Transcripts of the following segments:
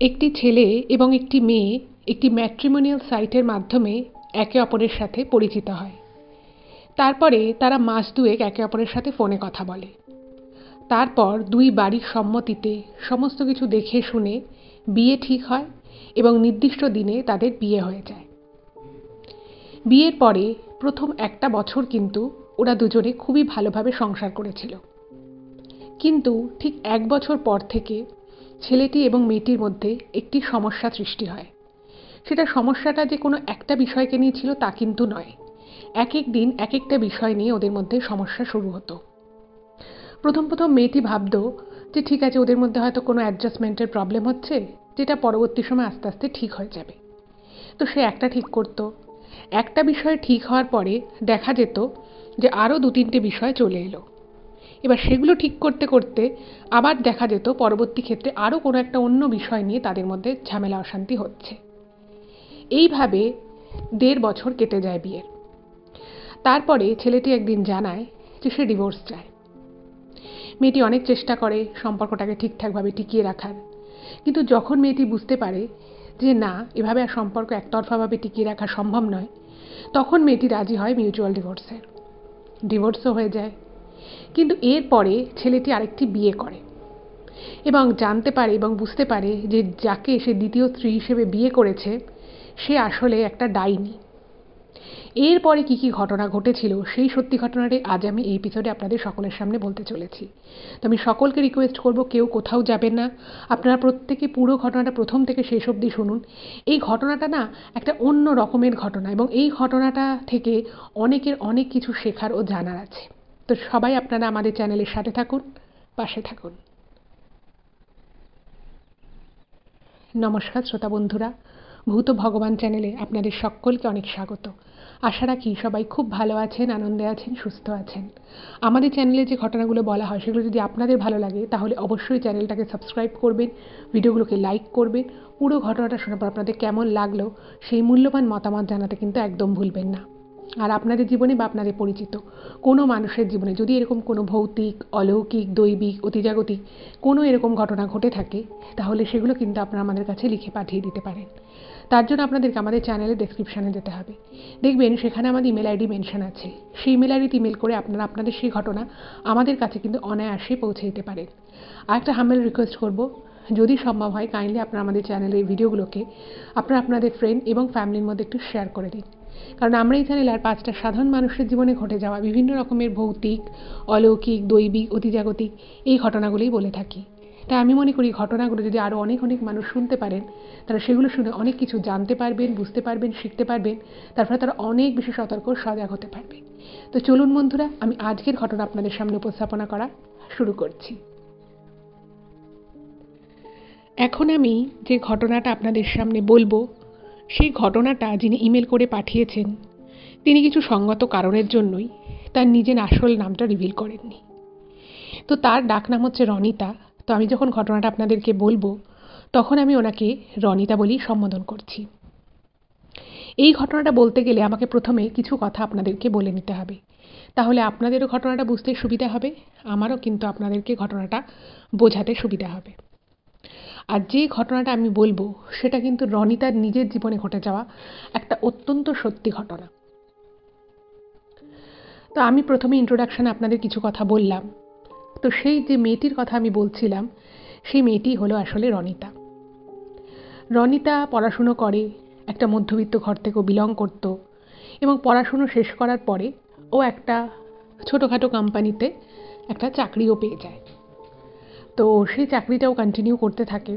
একটি ছেলে এবং একটি মেয়ে একটি ম্যাট্রিমোনিয়াল সাইটের মাধ্যমে একে অপরের সাথে পরিচিত হয়। তারপরে তারা মাস দুয়েক একে অপরের সাথে ফোনে কথা বলে। তারপর দুই বাড়ির সম্মতিতে সমস্ত কিছু দেখে শুনে বিয়ে ঠিক হয় এবং নির্দিষ্ট দিনে তাদের বিয়ে হয়ে যায়। বিয়ের পরে প্রথম একটা বছর কিন্তু ওরা দুজনে খুবই ভালোভাবে সংসার করেছিল। কিন্তু ঠিক এক বছর পর থেকে ছেলেটি এবং মেয়েটির মধ্যে একটি সমস্যা সৃষ্টি হয়। সেটা সমস্যাটা যে কোনো একটা বিষয়কে নিয়ে ছিল তা কিন্তু নয়। এক এক দিন এক একটা বিষয় নিয়ে ওদের মধ্যে সমস্যা শুরু হতো। প্রথম মেয়েটি ভাবত যে ঠিক আছে, ওদের মধ্যে হয়তো কোনো অ্যাডজাস্টমেন্টের প্রবলেম হচ্ছে, যেটা পরবর্তী সময় আস্তে আস্তে ঠিক হয়ে যাবে। তো সে একটা ঠিক করতো। একটা বিষয় ঠিক হওয়ার পরে দেখা যেত যে আরও দু তিনটে বিষয় চলে এলো। এবার সেগুলো ঠিক করতে করতে আবার দেখা যেত পরবর্তী ক্ষেত্রে আরও কোনো একটা অন্য বিষয় নিয়ে তাদের মধ্যে ঝামেলা অশান্তি হচ্ছে। এইভাবে 1.5 বছর কেটে যায় বিয়ের। তারপরে ছেলেটি একদিন জানায় যে সে ডিভোর্স চায়। মেয়েটি অনেক চেষ্টা করে সম্পর্কটাকে ঠিকঠাকভাবে টিকিয়ে রাখার, কিন্তু যখন মেয়েটি বুঝতে পারে যে না, এভাবে আর সম্পর্ক একতরফাভাবে টিকিয়ে রাখা সম্ভব নয়, তখন মেয়েটি রাজি হয় মিউচুয়াল ডিভোর্সের। ডিভোর্সও হয়ে যায়। কিন্তু এরপরে ছেলেটি আরেকটি বিয়ে করে এবং জানতে পারে এবং বুঝতে পারে যে যাকে সে দ্বিতীয় স্ত্রী হিসেবে বিয়ে করেছে সে আসলে একটা ডাইনি। এরপরে কি কি ঘটনা ঘটেছিল সেই সত্যি ঘটনাটাই আজ আমি এই এপিসোডে আপনাদের সকলের সামনে বলতে চলেছি। তো আমি সকলকে রিকোয়েস্ট করব, কেউ কোথাও যাবেন না, আপনারা প্রত্যেকে পুরো ঘটনাটা প্রথম থেকে শেষ অবধি শুনুন। এই ঘটনাটা না একটা অন্য রকমের ঘটনা এবং এই ঘটনাটা থেকে অনেকের অনেক কিছু শেখার ও জানার আছে। তো সবাই আপনারা আমাদের চ্যানেলের সাথে থাকুন, পাশে থাকুন। নমস্কার শ্রোতা বন্ধুরা, ভূত ভগবান চ্যানেলে আপনাদের সকলকে অনেক স্বাগত। আশা রাখি সবাই খুব ভালো আছেন, আনন্দে আছেন, সুস্থ আছেন। আমাদের চ্যানেলে যে ঘটনাগুলো বলা হয় সেগুলো যদি আপনাদের ভালো লাগে তাহলে অবশ্যই চ্যানেলটাকে সাবস্ক্রাইব করবেন, ভিডিওগুলোকে লাইক করবেন। পুরো ঘটনাটা শোনার পর আপনাদের কেমন লাগলো সেই মূল্যবান মতামত জানাতে কিন্তু একদম ভুলবেন না। আর আপনাদের জীবনে বা আপনাদের পরিচিত কোনো মানুষের জীবনে যদি এরকম কোনো ভৌতিক, অলৌকিক, দৈবিক, অতিজাগতিক কোনো এরকম ঘটনা ঘটে থাকে তাহলে সেগুলো কিন্তু আপনারা আমাদের কাছে লিখে পাঠিয়ে দিতে পারেন। তার জন্য আপনাদেরকে আমাদের চ্যানেলের ডেসক্রিপশানে যেতে হবে। দেখবেন সেখানে আমাদের ইমেল আইডি মেনশন আছে। সেই ইমেল আইডিতে ইমেল করে আপনারা আপনাদের সেই ঘটনা আমাদের কাছে কিন্তু অনায়াসে পৌঁছে দিতে পারেন। আর একটা হাম্বল রিকোয়েস্ট করব, যদি সম্ভব হয় কাইন্ডলি আপনারা আমাদের চ্যানেলের ভিডিওগুলোকে আপনারা আপনাদের ফ্রেন্ড এবং ফ্যামিলির মধ্যে একটু শেয়ার করে দিন। কারণ আমরা এই চ্যানেলে আর 5টা সাধারণ মানুষের জীবনে ঘটে যাওয়া বিভিন্ন রকমের ভৌতিক, অলৌকিক, দৈবিক, অতিজাগতিক এই ঘটনাগুলোই বলে থাকি। তাই আমি মনে করি ঘটনাগুলো যদি আরও অনেক অনেক মানুষ শুনতে পারেন, তারা সেগুলো শুনে অনেক কিছু জানতে পারবেন, বুঝতে পারবেন, শিখতে পারবেন। তারপরে তারা অনেক বেশি সতর্ক, সজাগ হতে পারবে। তো চলুন বন্ধুরা, আমি আজকের ঘটনা আপনাদের সামনে উপস্থাপনা করা শুরু করছি। এখন আমি যে ঘটনাটা আপনাদের সামনে বলবো সেই ঘটনাটা যিনি ইমেল করে পাঠিয়েছেন তিনি কিছু সঙ্গত কারণের জন্যই তার নিজের আসল নামটা রিভিল করেননি। তো তার ডাকনাম হচ্ছে রনিতা। তো আমি যখন ঘটনাটা আপনাদেরকে বলবো তখন আমি ওনাকে রনিতা বলেই সম্বোধন করছি। এই ঘটনাটা বলতে গেলে আমাকে প্রথমে কিছু কথা আপনাদেরকে বলে নিতে হবে, তাহলে আপনাদেরও ঘটনাটা বুঝতে সুবিধা হবে, আমারও কিন্তু আপনাদেরকে ঘটনাটা বোঝাতে সুবিধা হবে। আর যে ঘটনাটা আমি বলবো সেটা কিন্তু রনিতার নিজের জীবনে ঘটে যাওয়া একটা অত্যন্ত সত্যি ঘটনা। তো আমি প্রথমে ইন্ট্রোডাকশনে আপনাদের কিছু কথা বললাম। তো সেই যে মেয়েটির কথা আমি বলছিলাম সেই মেয়েটি হলো আসলে রনিতা। রনিতা পড়াশুনো করে, একটা মধ্যবিত্ত ঘর থেকেও বিলং করত এবং পড়াশুনো শেষ করার পরে ও একটা ছোটোখাটো কোম্পানিতে একটা চাকরিও পেয়ে যায়। তো সেই চাকরিটাও কন্টিনিউ করতে থাকে।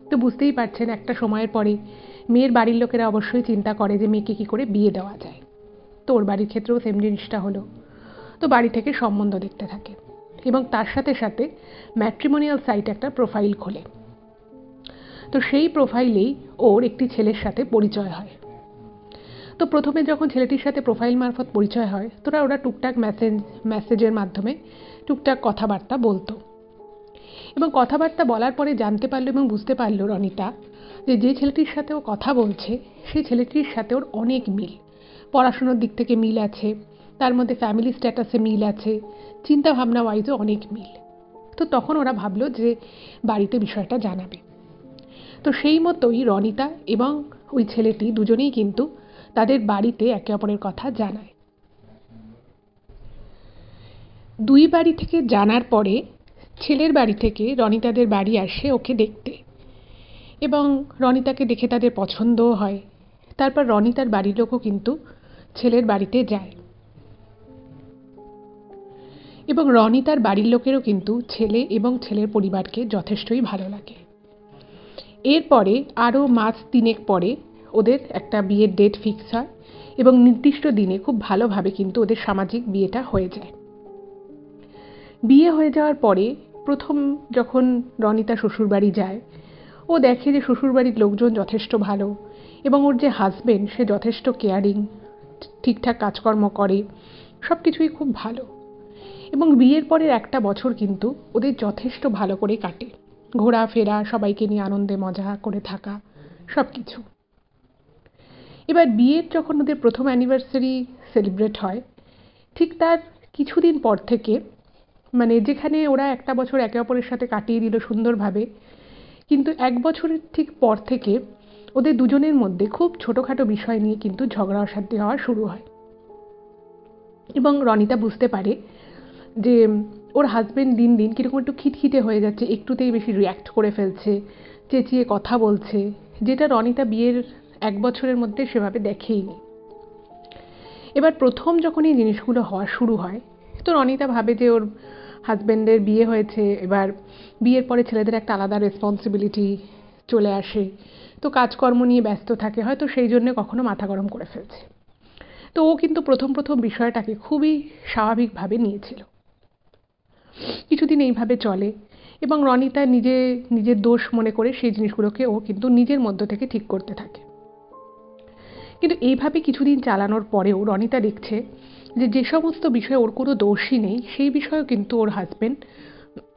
তো বুঝতেই পারছেন একটা সময়ের পরে মেয়ের বাড়ির লোকেরা অবশ্যই চিন্তা করে যে মেয়েকে কী করে বিয়ে দেওয়া যায়। তো ওর বাড়ির ক্ষেত্রেও সেম জিনিসটা হলো। তো বাড়ি থেকে সম্বন্ধ দেখতে থাকে এবং তার সাথে সাথে ম্যাট্রিমোনিয়াল সাইটে একটা প্রোফাইল খোলে। তো সেই প্রোফাইলেই ওর একটি ছেলের সাথে পরিচয় হয়। তো প্রথমে যখন ছেলেটির সাথে প্রোফাইল মারফত পরিচয় হয় তোরা ওরা টুকটাক মেসেজের মাধ্যমে টুকটাক কথাবার্তা বলতো এবং কথাবার্তা বলার পরে জানতে পারলো এবং বুঝতে পারলো রনিতা যে ছেলেটির সাথে ও কথা বলছে সেই ছেলেটির সাথে ওর অনেক মিল। পড়াশুনোর দিক থেকে মিল আছে, তার মধ্যে ফ্যামিলি স্ট্যাটাসে মিল আছে, চিন্তাভাবনা ওয়াইজও অনেক মিল। তো তখন ওরা ভাবলো যে বাড়িতে বিষয়টা জানাবে। তো সেই মতোই রনিতা এবং ওই ছেলেটি দুজনেই কিন্তু তাদের বাড়িতে একে অপরের কথা জানায়। দুই বাড়ি থেকে জানার পরে ছেলের বাড়ি থেকে রনিতাদের বাড়ি আসে ওকে দেখতে, এবং রনিতাকে দেখে তাদের পছন্দও হয়। তারপর রনিতার বাড়ির লোকও কিন্তু ছেলের বাড়িতে যায়, এবং রনিতার বাড়ির লোকেরও কিন্তু ছেলে এবং ছেলের পরিবারকে যথেষ্টই ভালো লাগে। এরপরে আরও মাস 3 পরে ওদের একটা বিয়ের ডেট ফিক্স হয়, এবং নির্দিষ্ট দিনে খুব ভালোভাবে কিন্তু ওদের সামাজিক বিয়েটা হয়ে যায়। বিয়ে হয়ে যাওয়ার পরে প্রথম যখন রনিতা শ্বশুরবাড়ি যায়, ও দেখে যে শ্বশুরবাড়ির লোকজন যথেষ্ট ভালো, এবং ওর যে হাজবেন্ড সে যথেষ্ট কেয়ারিং, ঠিকঠাক কাজকর্ম করে, সব কিছুই খুব ভালো। এবং বিয়ের পরের একটা বছর কিন্তু ওদের যথেষ্ট ভালো করে কাটে, ঘোরাফেরা, সবাইকে নিয়ে আনন্দে মজা করে থাকা, সব কিছু। এবার বিয়ের যখন ওদের প্রথম অ্যানিভার্সারি সেলিব্রেট হয়, ঠিক তার কিছুদিন পর থেকে, মানে যেখানে ওরা একটা বছর একে অপরের সাথে কাটিয়ে দিল সুন্দরভাবে, কিন্তু 1 বছরের ঠিক পর থেকে ওদের দুজনের মধ্যে খুব ছোটোখাটো বিষয় নিয়ে কিন্তু ঝগড়া অশান্তি হওয়া শুরু হয়। এবং রনিতা বুঝতে পারে যে ওর হাজবেন্ড দিন দিন কীরকম একটু খিটখিটে হয়ে যাচ্ছে, একটুতেই বেশি রিয়্যাক্ট করে ফেলছে, চেঁচিয়ে কথা বলছে, যেটা রনিতা বিয়ের 1 বছরের মধ্যে সেভাবে দেখেইনি। এবার প্রথম যখন এই জিনিসগুলো হওয়া শুরু হয়, তো রনিতা ভাবে যে ওর হাজবেন্ডের বিয়ে হয়েছে, এবার বিয়ের পরে ছেলেদের একটা আলাদা রেসপন্সিবিলিটি চলে আসে, তো কাজকর্ম নিয়ে ব্যস্ত থাকে, হয়তো সেই জন্য কখনো মাথা গরম করে ফেলছে। তো ও কিন্তু প্রথম বিষয়টাকে খুবই স্বাভাবিকভাবে নিয়েছিল। কিছুদিন এইভাবে চলে, এবং রনিতা নিজের দোষ মনে করে সেই জিনিসগুলোকে ও কিন্তু নিজের মধ্য থেকে ঠিক করতে থাকে। কিন্তু এইভাবে কিছুদিন চালানোর পরেও রনিতা দেখছে যে সমস্ত বিষয়ে ওর কোনো দোষই নেই, সেই বিষয়েও কিন্তু ওর হাজবেন্ড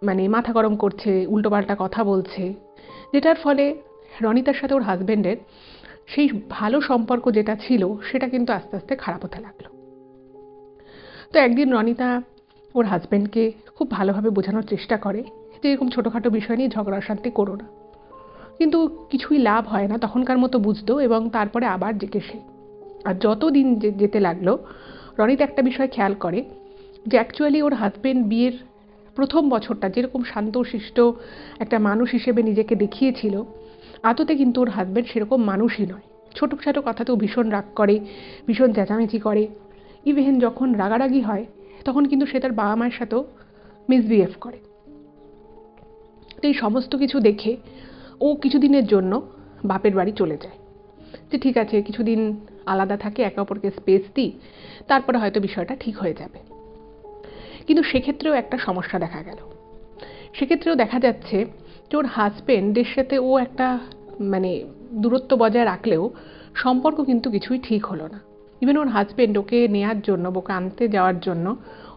মানে মাথা গরম করছে, উল্টোপাল্টা কথা বলছে, যেটার ফলে রনিতার সাথে ওর হাজবেন্ডের সেই ভালো সম্পর্ক যেটা ছিল সেটা কিন্তু আস্তে আস্তে খারাপ হতে লাগলো। তো একদিন রনিতা ওর হাজবেন্ডকে খুব ভালোভাবে বোঝানোর চেষ্টা করে যে এরকম ছোটোখাটো বিষয় নিয়ে ঝগড়া অশান্তি করো না, কিন্তু কিছুই লাভ হয় না, তখনকার মতো বুঝতো, এবং তারপরে আবার জেগে সে। আর যত দিন যেতে লাগলো, রনিতা একটা বিষয় খেয়াল করে যে অ্যাকচুয়ালি ওর হাজবেন্ড বিয়ের প্রথম বছরটা যেরকম শান্তশিষ্ট একটা মানুষ হিসেবে নিজেকে দেখিয়েছিল, আদতে কিন্তু ওর হাজবেন্ড সেরকম মানুষই নয়। ছোটো কথাতেও ভীষণ রাগ করে, ভীষণ চেঁচামেচি করে, ইভেন যখন রাগারাগি হয় তখন কিন্তু সে তার বাবা মায়ের সাথেও মিসবিহেভ করে। তো এই সমস্ত কিছু দেখে ও কিছুদিনের জন্য বাপের বাড়ি চলে যায়, যে ঠিক আছে কিছুদিন আলাদা থাকে, একে অপরকে স্পেস দিই, তারপরে হয়তো বিষয়টা ঠিক হয়ে যাবে। কিন্তু সেক্ষেত্রেও একটা সমস্যা দেখা গেল। সেক্ষেত্রেও দেখা যাচ্ছে যে ওর হাজবেন্ডের সাথে ও একটা মানে দূরত্ব বজায় রাখলেও সম্পর্ক কিন্তু কিছুই ঠিক হলো না। ইভেন ওর হাজবেন্ড ওকে নেওয়ার জন্য, ওকে আনতে যাওয়ার জন্য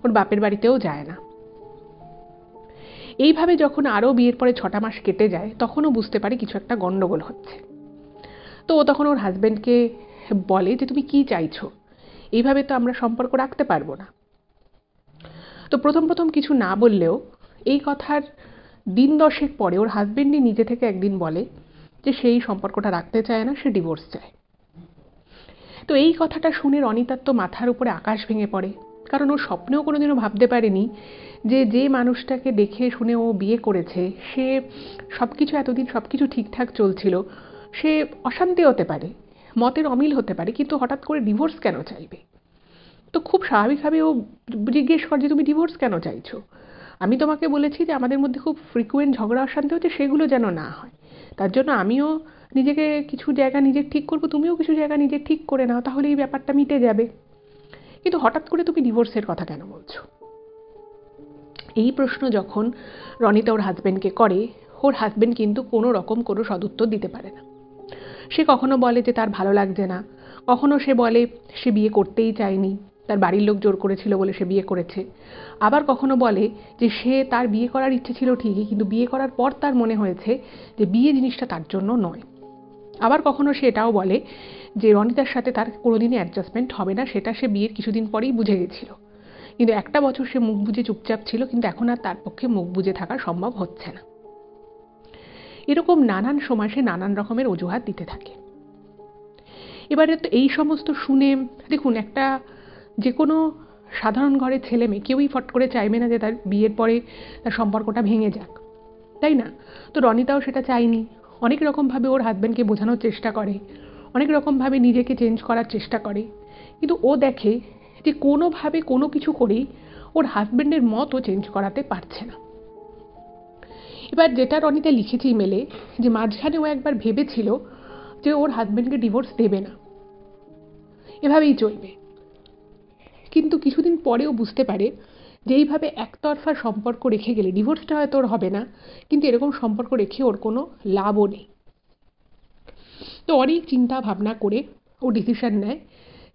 ওর বাপের বাড়িতেও যায় না। এইভাবে যখন আরও বিয়ের পরে 6টা মাস কেটে যায়, তখনও বুঝতে পারে কিছু একটা গন্ডগোল হচ্ছে। তো ও তখন ওর হাজবেন্ডকে বলে যে তুমি কি চাইছো, এইভাবে তো আমরা সম্পর্ক রাখতে পারবো না। তো প্রথম কিছু না বললেও এই কথার দিন 10 পরে ওর হাজবেন্ডই নিজে থেকে একদিন বলে যে সেই সম্পর্কটা রাখতে চায় না, সে ডিভোর্স চায়। তো এই কথাটা শুনে রনিতার তো মাথার উপরে আকাশ ভেঙে পড়ে, কারণ ও স্বপ্নেও কোনোদিনও ভাবতে পারেনি যে মানুষটাকে দেখে শুনে ও বিয়ে করেছে, সে সবকিছু এতদিন সবকিছু ঠিকঠাক চলছিল, সে অশান্তি হতে পারে, মতের অমিল হতে পারে, কিন্তু হঠাৎ করে ডিভোর্স কেন চাইবে। তো খুব স্বাভাবিকভাবে ও জিজ্ঞেস করে যে তুমি ডিভোর্স কেন চাইছো, আমি তোমাকে বলেছি যে আমাদের মধ্যে খুব ফ্রিকুয়েন্ট ঝগড়া অশান্তি হচ্ছে, সেগুলো যেন না হয়, তার জন্য আমিও নিজেকে কিছু জায়গা নিজের ঠিক করবো, তুমিও কিছু জায়গা নিজের ঠিক করে নাও, তাহলে এই ব্যাপারটা মিটে যাবে। কিন্তু হঠাৎ করে তুমি ডিভোর্সের কথা কেন বলছো? এই প্রশ্ন যখন রনিতা ওর হাজবেন্ডকে করে, ওর হাজবেন্ড কিন্তু কোনো রকম কোনো সদুত্তর দিতে পারে না। সে কখনো বলে যে তার ভালো লাগছে না, কখনো সে বলে সে বিয়ে করতেই চায়নি, তার বাড়ির লোক জোর করেছিল বলে সে বিয়ে করেছে, আবার কখনো বলে যে সে তার বিয়ে করার ইচ্ছে ছিল ঠিকই, কিন্তু বিয়ে করার পর তার মনে হয়েছে যে বিয়ে জিনিসটা তার জন্য নয়। আবার কখনো সে এটাও বলে যে রনিতার সাথে তার কোনোদিনই অ্যাডজাস্টমেন্ট হবে না, সেটা সে বিয়ের কিছুদিন পরেই বুঝে গেছিল, কিন্তু একটা বছর সে মুখ বুজে চুপচাপ ছিল, কিন্তু এখন আর তার পক্ষে মুখ বুজে থাকা সম্ভব হচ্ছে না। এরকম নানান সময় সে নানান রকমের অজুহাত দিতে থাকে। এবারে তো এই সমস্ত শুনে দেখুন, একটা যে কোনো সাধারণ ঘরের ছেলে মেয়ে কেউই ফট করে চাইবে না যে তার বিয়ের পরে তার সম্পর্কটা ভেঙে যাক, তাই না? তো রনিতাও সেটা চায়নি। অনেক রকমভাবে ওর হাজব্যান্ডকে বোঝানোর চেষ্টা করে, অনেক রকমভাবে নিজেকে চেঞ্জ করার চেষ্টা করে, কিন্তু ও দেখে যে কোনোভাবে কোনো কিছু করেই ওর হাজব্যান্ডের মতও চেঞ্জ করাতে পারছে না। এবার যেটা রনিতা লিখেছে ইমেলে, যে মাঝখানে ও একবার ভেবেছিল যে ওর হাজব্যান্ডকে ডিভোর্স দেবে না, এভাবেই চলবে, কিন্তু কিছুদিন পরেও বুঝতে পারে যে এইভাবে একতরফা সম্পর্ক রেখে গেলে ডিভোর্সটা হয়তো ওর হবে না, কিন্তু এরকম সম্পর্ক রেখে ওর কোনো লাভও নেই। তো অনেক চিন্তা ভাবনা করে ও ডিসিশন নেয়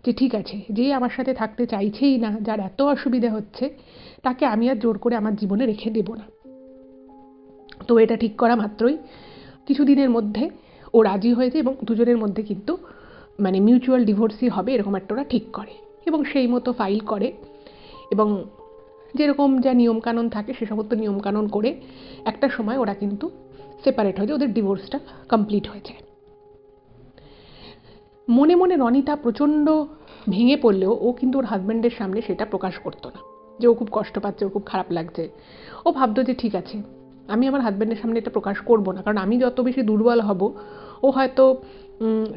যে ঠিক আছে, যে আমার সাথে থাকতে চাইছেই না, যার এত অসুবিধা হচ্ছে, তাকে আমি আর জোর করে আমার জীবনে রেখে দেব না। তো এটা ঠিক করা মাত্রই কিছুদিনের মধ্যে ও রাজি হয়েছে এবং দুজনের মধ্যে কিন্তু মানে মিউচুয়াল ডিভোর্সই হবে এরকম একটা ওরা ঠিক করে এবং সেই মতো ফাইল করে এবং যেরকম যা নিয়মকানুন থাকে সে সমস্ত নিয়মকানুন করে একটা সময় ওরা কিন্তু সেপারেট হয়ে যায়, ওদের ডিভোর্সটা কমপ্লিট হয়ে যায়। মনে মনে রনিতা প্রচণ্ড ভেঙে পড়লেও ও কিন্তু ওর হাজব্যান্ডের সামনে সেটা প্রকাশ করতো না যে ও খুব কষ্ট পাচ্ছে, ও খুব খারাপ লাগছে। ও ভাবতো যে ঠিক আছে, আমি আমার হাজব্যান্ডের সামনে এটা প্রকাশ করব না, কারণ আমি যত বেশি দুর্বল হব ও হয়তো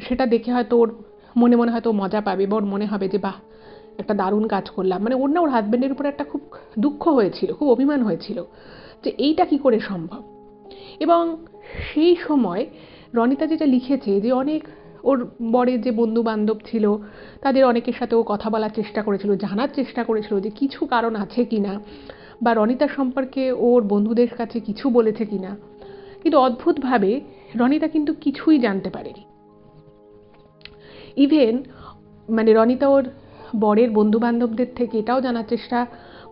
সেটা দেখে হয়তো ওর মনে মনে হয়তো মজা পাবে বা ওর মনে হবে যে বাহ, একটা দারুণ কাজ করলাম। মানে ওর না ওর হাজব্যান্ডের উপর একটা খুব দুঃখ হয়েছিল, খুব অভিমান হয়েছিল যে এইটা কি করে সম্ভব। এবং সেই সময় রনিতা যেটা লিখেছে যে অনেক ওর বরের যে বন্ধু বান্ধব ছিল তাদের অনেকের সাথে ও কথা বলার চেষ্টা করেছিল, জানার চেষ্টা করেছিল যে কিছু কারণ আছে কিনা বা রনিতার সম্পর্কে ওর বন্ধুদের কাছে কিছু বলেছে কিনা, কিন্তু অদ্ভুতভাবে রনিতা কিন্তু কিছুই জানতে পারেনি। ইভেন মানে রনিতা ওর বরের বন্ধু বান্ধবদের থেকে এটাও জানার চেষ্টা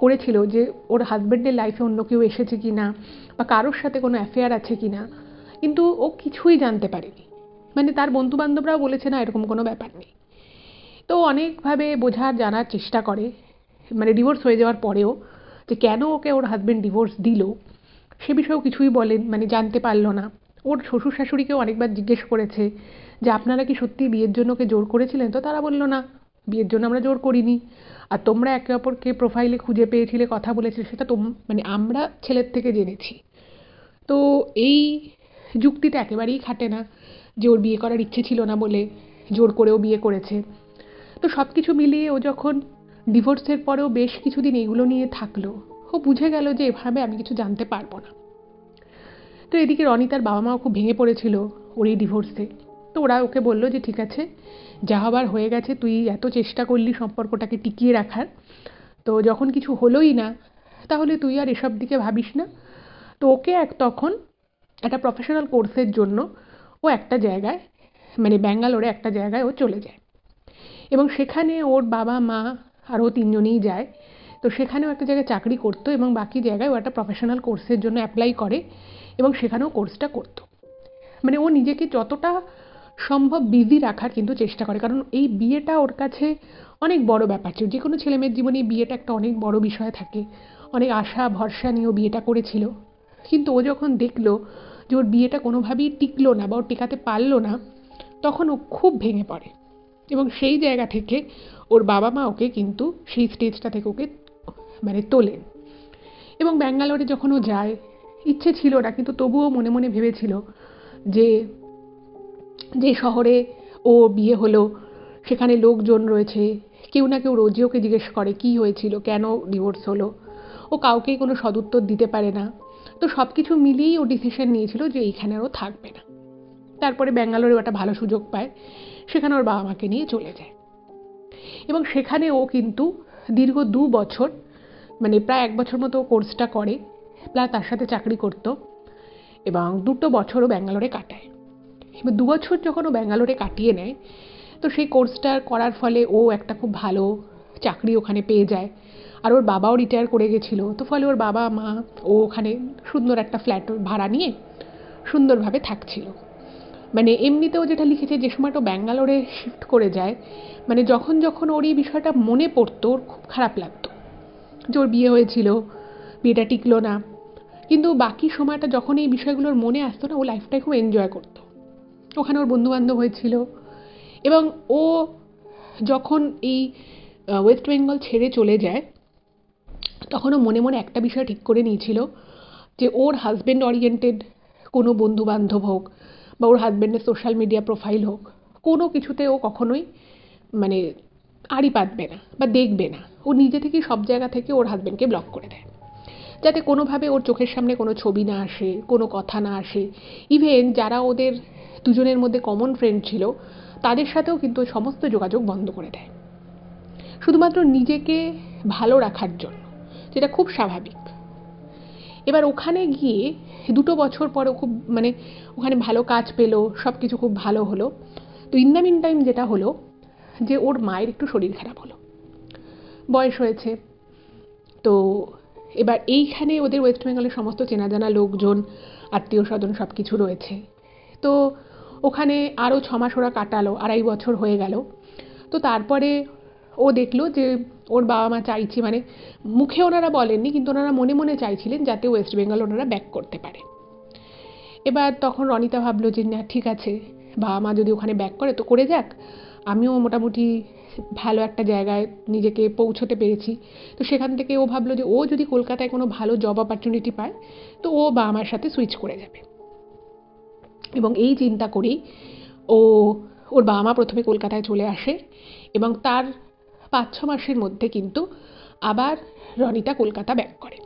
করেছিল যে ওর হাজব্যান্ডের লাইফে অন্য কেউ এসেছে কিনা বা কারোর সাথে কোনো অ্যাফেয়ার আছে কিনা, কিন্তু ও কিছুই জানতে পারেনি। মানে তার বন্ধু বান্ধবরাও বলেছে না, এরকম কোনো ব্যাপার নেই। তো অনেকভাবে বোঝার জানার চেষ্টা করে, মানে ডিভোর্স হয়ে যাওয়ার পরেও যে কেন ওকে ওর হাজব্যান্ড ডিভোর্স দিল সে বিষয়েও কিছুই বলেন, মানে জানতে পারলো না। ওর শ্বশুর শাশুড়িকেও অনেকবার জিজ্ঞেস করেছে যে আপনারা কি সত্যি বিয়ের জন্য ওকে জোর করেছিলেন, তো তারা বললো না, বিয়ের জন্য আমরা জোর করিনি, আর তোমরা একে অপরকে প্রোফাইলে খুঁজে পেয়েছিলে, কথা বলেছিলে, সেটা মানে আমরা ছেলের থেকে জেনেছি। তো এই যুক্তিটা একেবারেই খাটে না যে ওর বিয়ে করার ইচ্ছে ছিল না বলে জোর করেও বিয়ে করেছে। তো সব কিছু মিলিয়ে ও যখন ডিভোর্সের পরেও বেশ কিছুদিন এগুলো নিয়ে থাকলো, ও বুঝে গেল যে এভাবে আমি কিছু জানতে পারবো না। তো এদিকে রনিতার বাবা মাও খুব ভেঙে পড়েছিল ওর এই ডিভোর্সে। তো ওরা ওকে বললো যে ঠিক আছে, যা হবার হয়ে গেছে, তুই এত চেষ্টা করলি সম্পর্কটাকে টিকিয়ে রাখার, তো যখন কিছু হলোই না তাহলে তুই আর এসব দিকে ভাবিস না। তো ওকে তখন একটা প্রফেশনাল কোর্সের জন্য ও একটা জায়গায়, মানে ব্যাঙ্গালোরে একটা জায়গায় ও চলে যায় এবং সেখানে ওর বাবা মা আর ও তিনজনেই যায়। তো সেখানেও একটা জায়গায় চাকরি করতো এবং বাকি জায়গায় ও একটা প্রফেশনাল কোর্সের জন্য অ্যাপ্লাই করে এবং সেখানেও কোর্সটা করতো। মানে ও নিজেকে যতটা সম্ভব বিজি রাখার কিন্তু চেষ্টা করে, কারণ এই বিয়েটা ওর কাছে অনেক বড় ব্যাপার ছিল। যে কোনো ছেলেমেয়ের জীবনে এই বিয়েটা একটা অনেক বড় বিষয় থাকে, অনেক আশা ভরসা নিয়ে ও বিয়েটা করেছিল। কিন্তু ও যখন দেখলো যে ওর বিয়েটা কোনোভাবেই টিকলো না বা ও টেকাতে পারলো না, তখন ও খুব ভেঙে পড়ে এবং সেই জায়গা থেকে ওর বাবা মা ওকে কিন্তু সেই স্টেজটা থেকে ওকে মানে তোলেন। এবং ব্যাঙ্গালোরে যখন ও যায়, ইচ্ছে ছিল না কিন্তু তবুও মনে মনে ভেবেছিল যে যে শহরে ও বিয়ে হলো সেখানে লোকজন রয়েছে, কেউ না কেউ রোজই ওকে জিজ্ঞেস করে কী হয়েছিল, কেন ডিভোর্স হলো। ও কাউকেই কোনো সদুত্তর দিতে পারে না। তো সব কিছু মিলিয়েই ও ডিসিশন নিয়েছিল যে এইখানে আর ও থাকবে না। তারপরে ব্যাঙ্গালোরে একটা ভালো সুযোগ পায়, সেখানে ওর বাবা মাকে নিয়ে চলে যায় এবং সেখানে ও কিন্তু দীর্ঘ 2 বছর, মানে প্রায় 1 বছর মতো কোর্সটা করে, প্লাস তার সাথে চাকরি করতো এবং 2 বছরও ব্যাঙ্গালোরে কাটায়। এবার 2 বছর যখন ও ব্যাঙ্গালোরে কাটিয়ে নেয়, তো সেই কোর্সটা করার ফলে ও একটা খুব ভালো চাকরি ওখানে পেয়ে যায়। আর ওর বাবাও রিটায়ার করে গেছিলো, তো ফলে ওর বাবা মা ও ওখানে সুন্দর একটা ফ্ল্যাট ভাড়া নিয়ে সুন্দরভাবে থাকছিল। মানে এমনিতেও যেটা লিখেছে, যে সময়টা ব্যাঙ্গালোরে শিফট করে যায়, মানে যখন যখন ওর এই বিষয়টা মনে পড়তো ওর খুব খারাপ লাগতো যে ওর বিয়ে হয়েছিল, বিয়েটা টিকলো না, কিন্তু বাকি সময়টা যখন এই বিষয়গুলোর মনে আসতো না, ও লাইফটাই খুব এনজয় করতো। ওখানে ওর বন্ধুবান্ধব হয়েছিল, এবং ও যখন এই ওয়েস্ট বেঙ্গল ছেড়ে চলে যায়, তখন ও মনে মনে একটা বিষয় ঠিক করে নিয়েছিল যে ওর হাজব্যান্ড ওরিয়েন্টেড কোনো বন্ধুবান্ধব হোক বা ওর হাজব্যান্ডের সোশ্যাল মিডিয়া প্রোফাইল হোক, কোনো কিছুতে ও কখনোই মানে আড়ি পাতবে না বা দেখবে না। ও নিজে থেকেই সব জায়গা থেকে ওর হাজব্যান্ডকে ব্লক করে দেয়, যাতে কোনোভাবে ওর চোখের সামনে কোনো ছবি না আসে, কোনো কথা না আসে। ইভেন যারা ওদের দুজনের মধ্যে কমন ফ্রেন্ড ছিল, তাদের সাথেও কিন্তু ওই সমস্ত যোগাযোগ বন্ধ করে দেয়, শুধুমাত্র নিজেকে ভালো রাখার জন্য, যেটা খুব স্বাভাবিক। এবার ওখানে গিয়ে 2 বছর পরে খুব ওখানে ভালো কাজ পেলো, সব কিছু খুব ভালো হলো। তো ইন দ্য মিন টাইম যেটা হলো যে ওর মায়ের একটু শরীর খারাপ হলো, বয়স হয়েছে। তো এবার এইখানে ওদের ওয়েস্ট বেঙ্গলের সমস্ত চেনা জানা লোকজন, আত্মীয় স্বজন সব কিছু রয়েছে। তো ওখানে আরও 6 মাস ওরা কাটালো, 2.5 বছর হয়ে গেল। তো তারপরে ও দেখলো যে ওর বাবা মা চাইছে, মুখে ওনারা বলেননি, কিন্তু ওনারা মনে মনে চাইছিলেন যাতে ওয়েস্ট বেঙ্গল ওনারা ব্যাক করতে পারে। এবার তখন রনিতা ভাবলো যে না, ঠিক আছে, বাবা মা যদি ওখানে ব্যাক করে তো করে যাক, আমিও মোটামুটি ভালো একটা জায়গায় নিজেকে পৌঁছতে পেরেছি। তো সেখান থেকে ও ভাবলো যে ও যদি কলকাতায় কোনো ভালো জব অপরচুনিটি পায় তো ও বাবা মার সাথে সুইচ করে যাবে। এবং এই চিন্তা করেই ওর বাবা মা প্রথমে কলকাতায় চলে আসে, এবং তার 5-6 মাসের মধ্যে কিন্তু আবার রনিতা কলকাতা ব্যাক করে।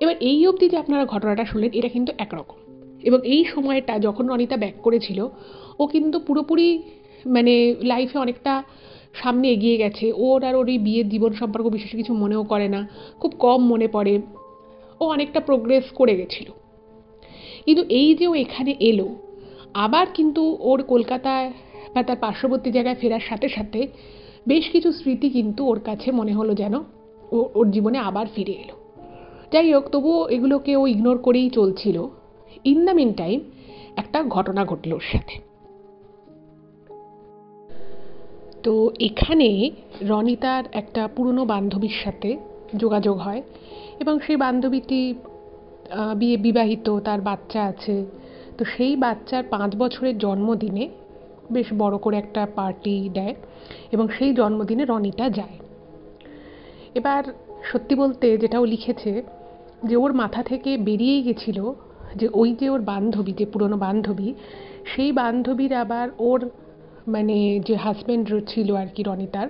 এবার এই অবধি যে আপনারা ঘটনাটা শুনলেন, এটা কিন্তু একরকম। এবং এই সময়টা যখন রনিতা ব্যাক করেছিল, ও কিন্তু পুরোপুরি লাইফে অনেকটা সামনে এগিয়ে গেছে। ওর আর ওর এই বিয়ের জীবন সম্পর্ক বিশেষ কিছু মনেও করে না, খুব কম মনে পড়ে। ও অনেকটা প্রোগ্রেস করে গেছিল। কিন্তু এই যে ও এখানে এলো, আবার কিন্তু ওর কলকাতায় বা তার পার্শ্ববর্তী জায়গায় ফেরার সাথে সাথে বেশ কিছু স্মৃতি কিন্তু ওর কাছে মনে হলো যেন ওর জীবনে আবার ফিরে এলো। যাই হোক, তবুও এগুলোকে ও ইগনোর করেই চলছিল। ইন দ্য মিন টাইম একটা ঘটনা ঘটল ওর সাথে। তো এখানে রনিতার একটা পুরনো বান্ধবীর সাথে যোগাযোগ হয়, এবং সেই বান্ধবীটি বিবাহিত, তার বাচ্চা আছে। তো সেই বাচ্চার 5 বছরের জন্মদিনে বেশ বড় করে একটা পার্টি দেয়, এবং সেই জন্মদিনে রনিতা যায়। এবার সত্যি বলতে যেটা ও লিখেছে, যে ওর মাথা থেকে বেরিয়েই গেছিল যে ওই যে ওর বান্ধবী, যে পুরনো বান্ধবী, সেই বান্ধবীর আবার ওর যে হাজব্যান্ড ছিল আর কি রনিতার,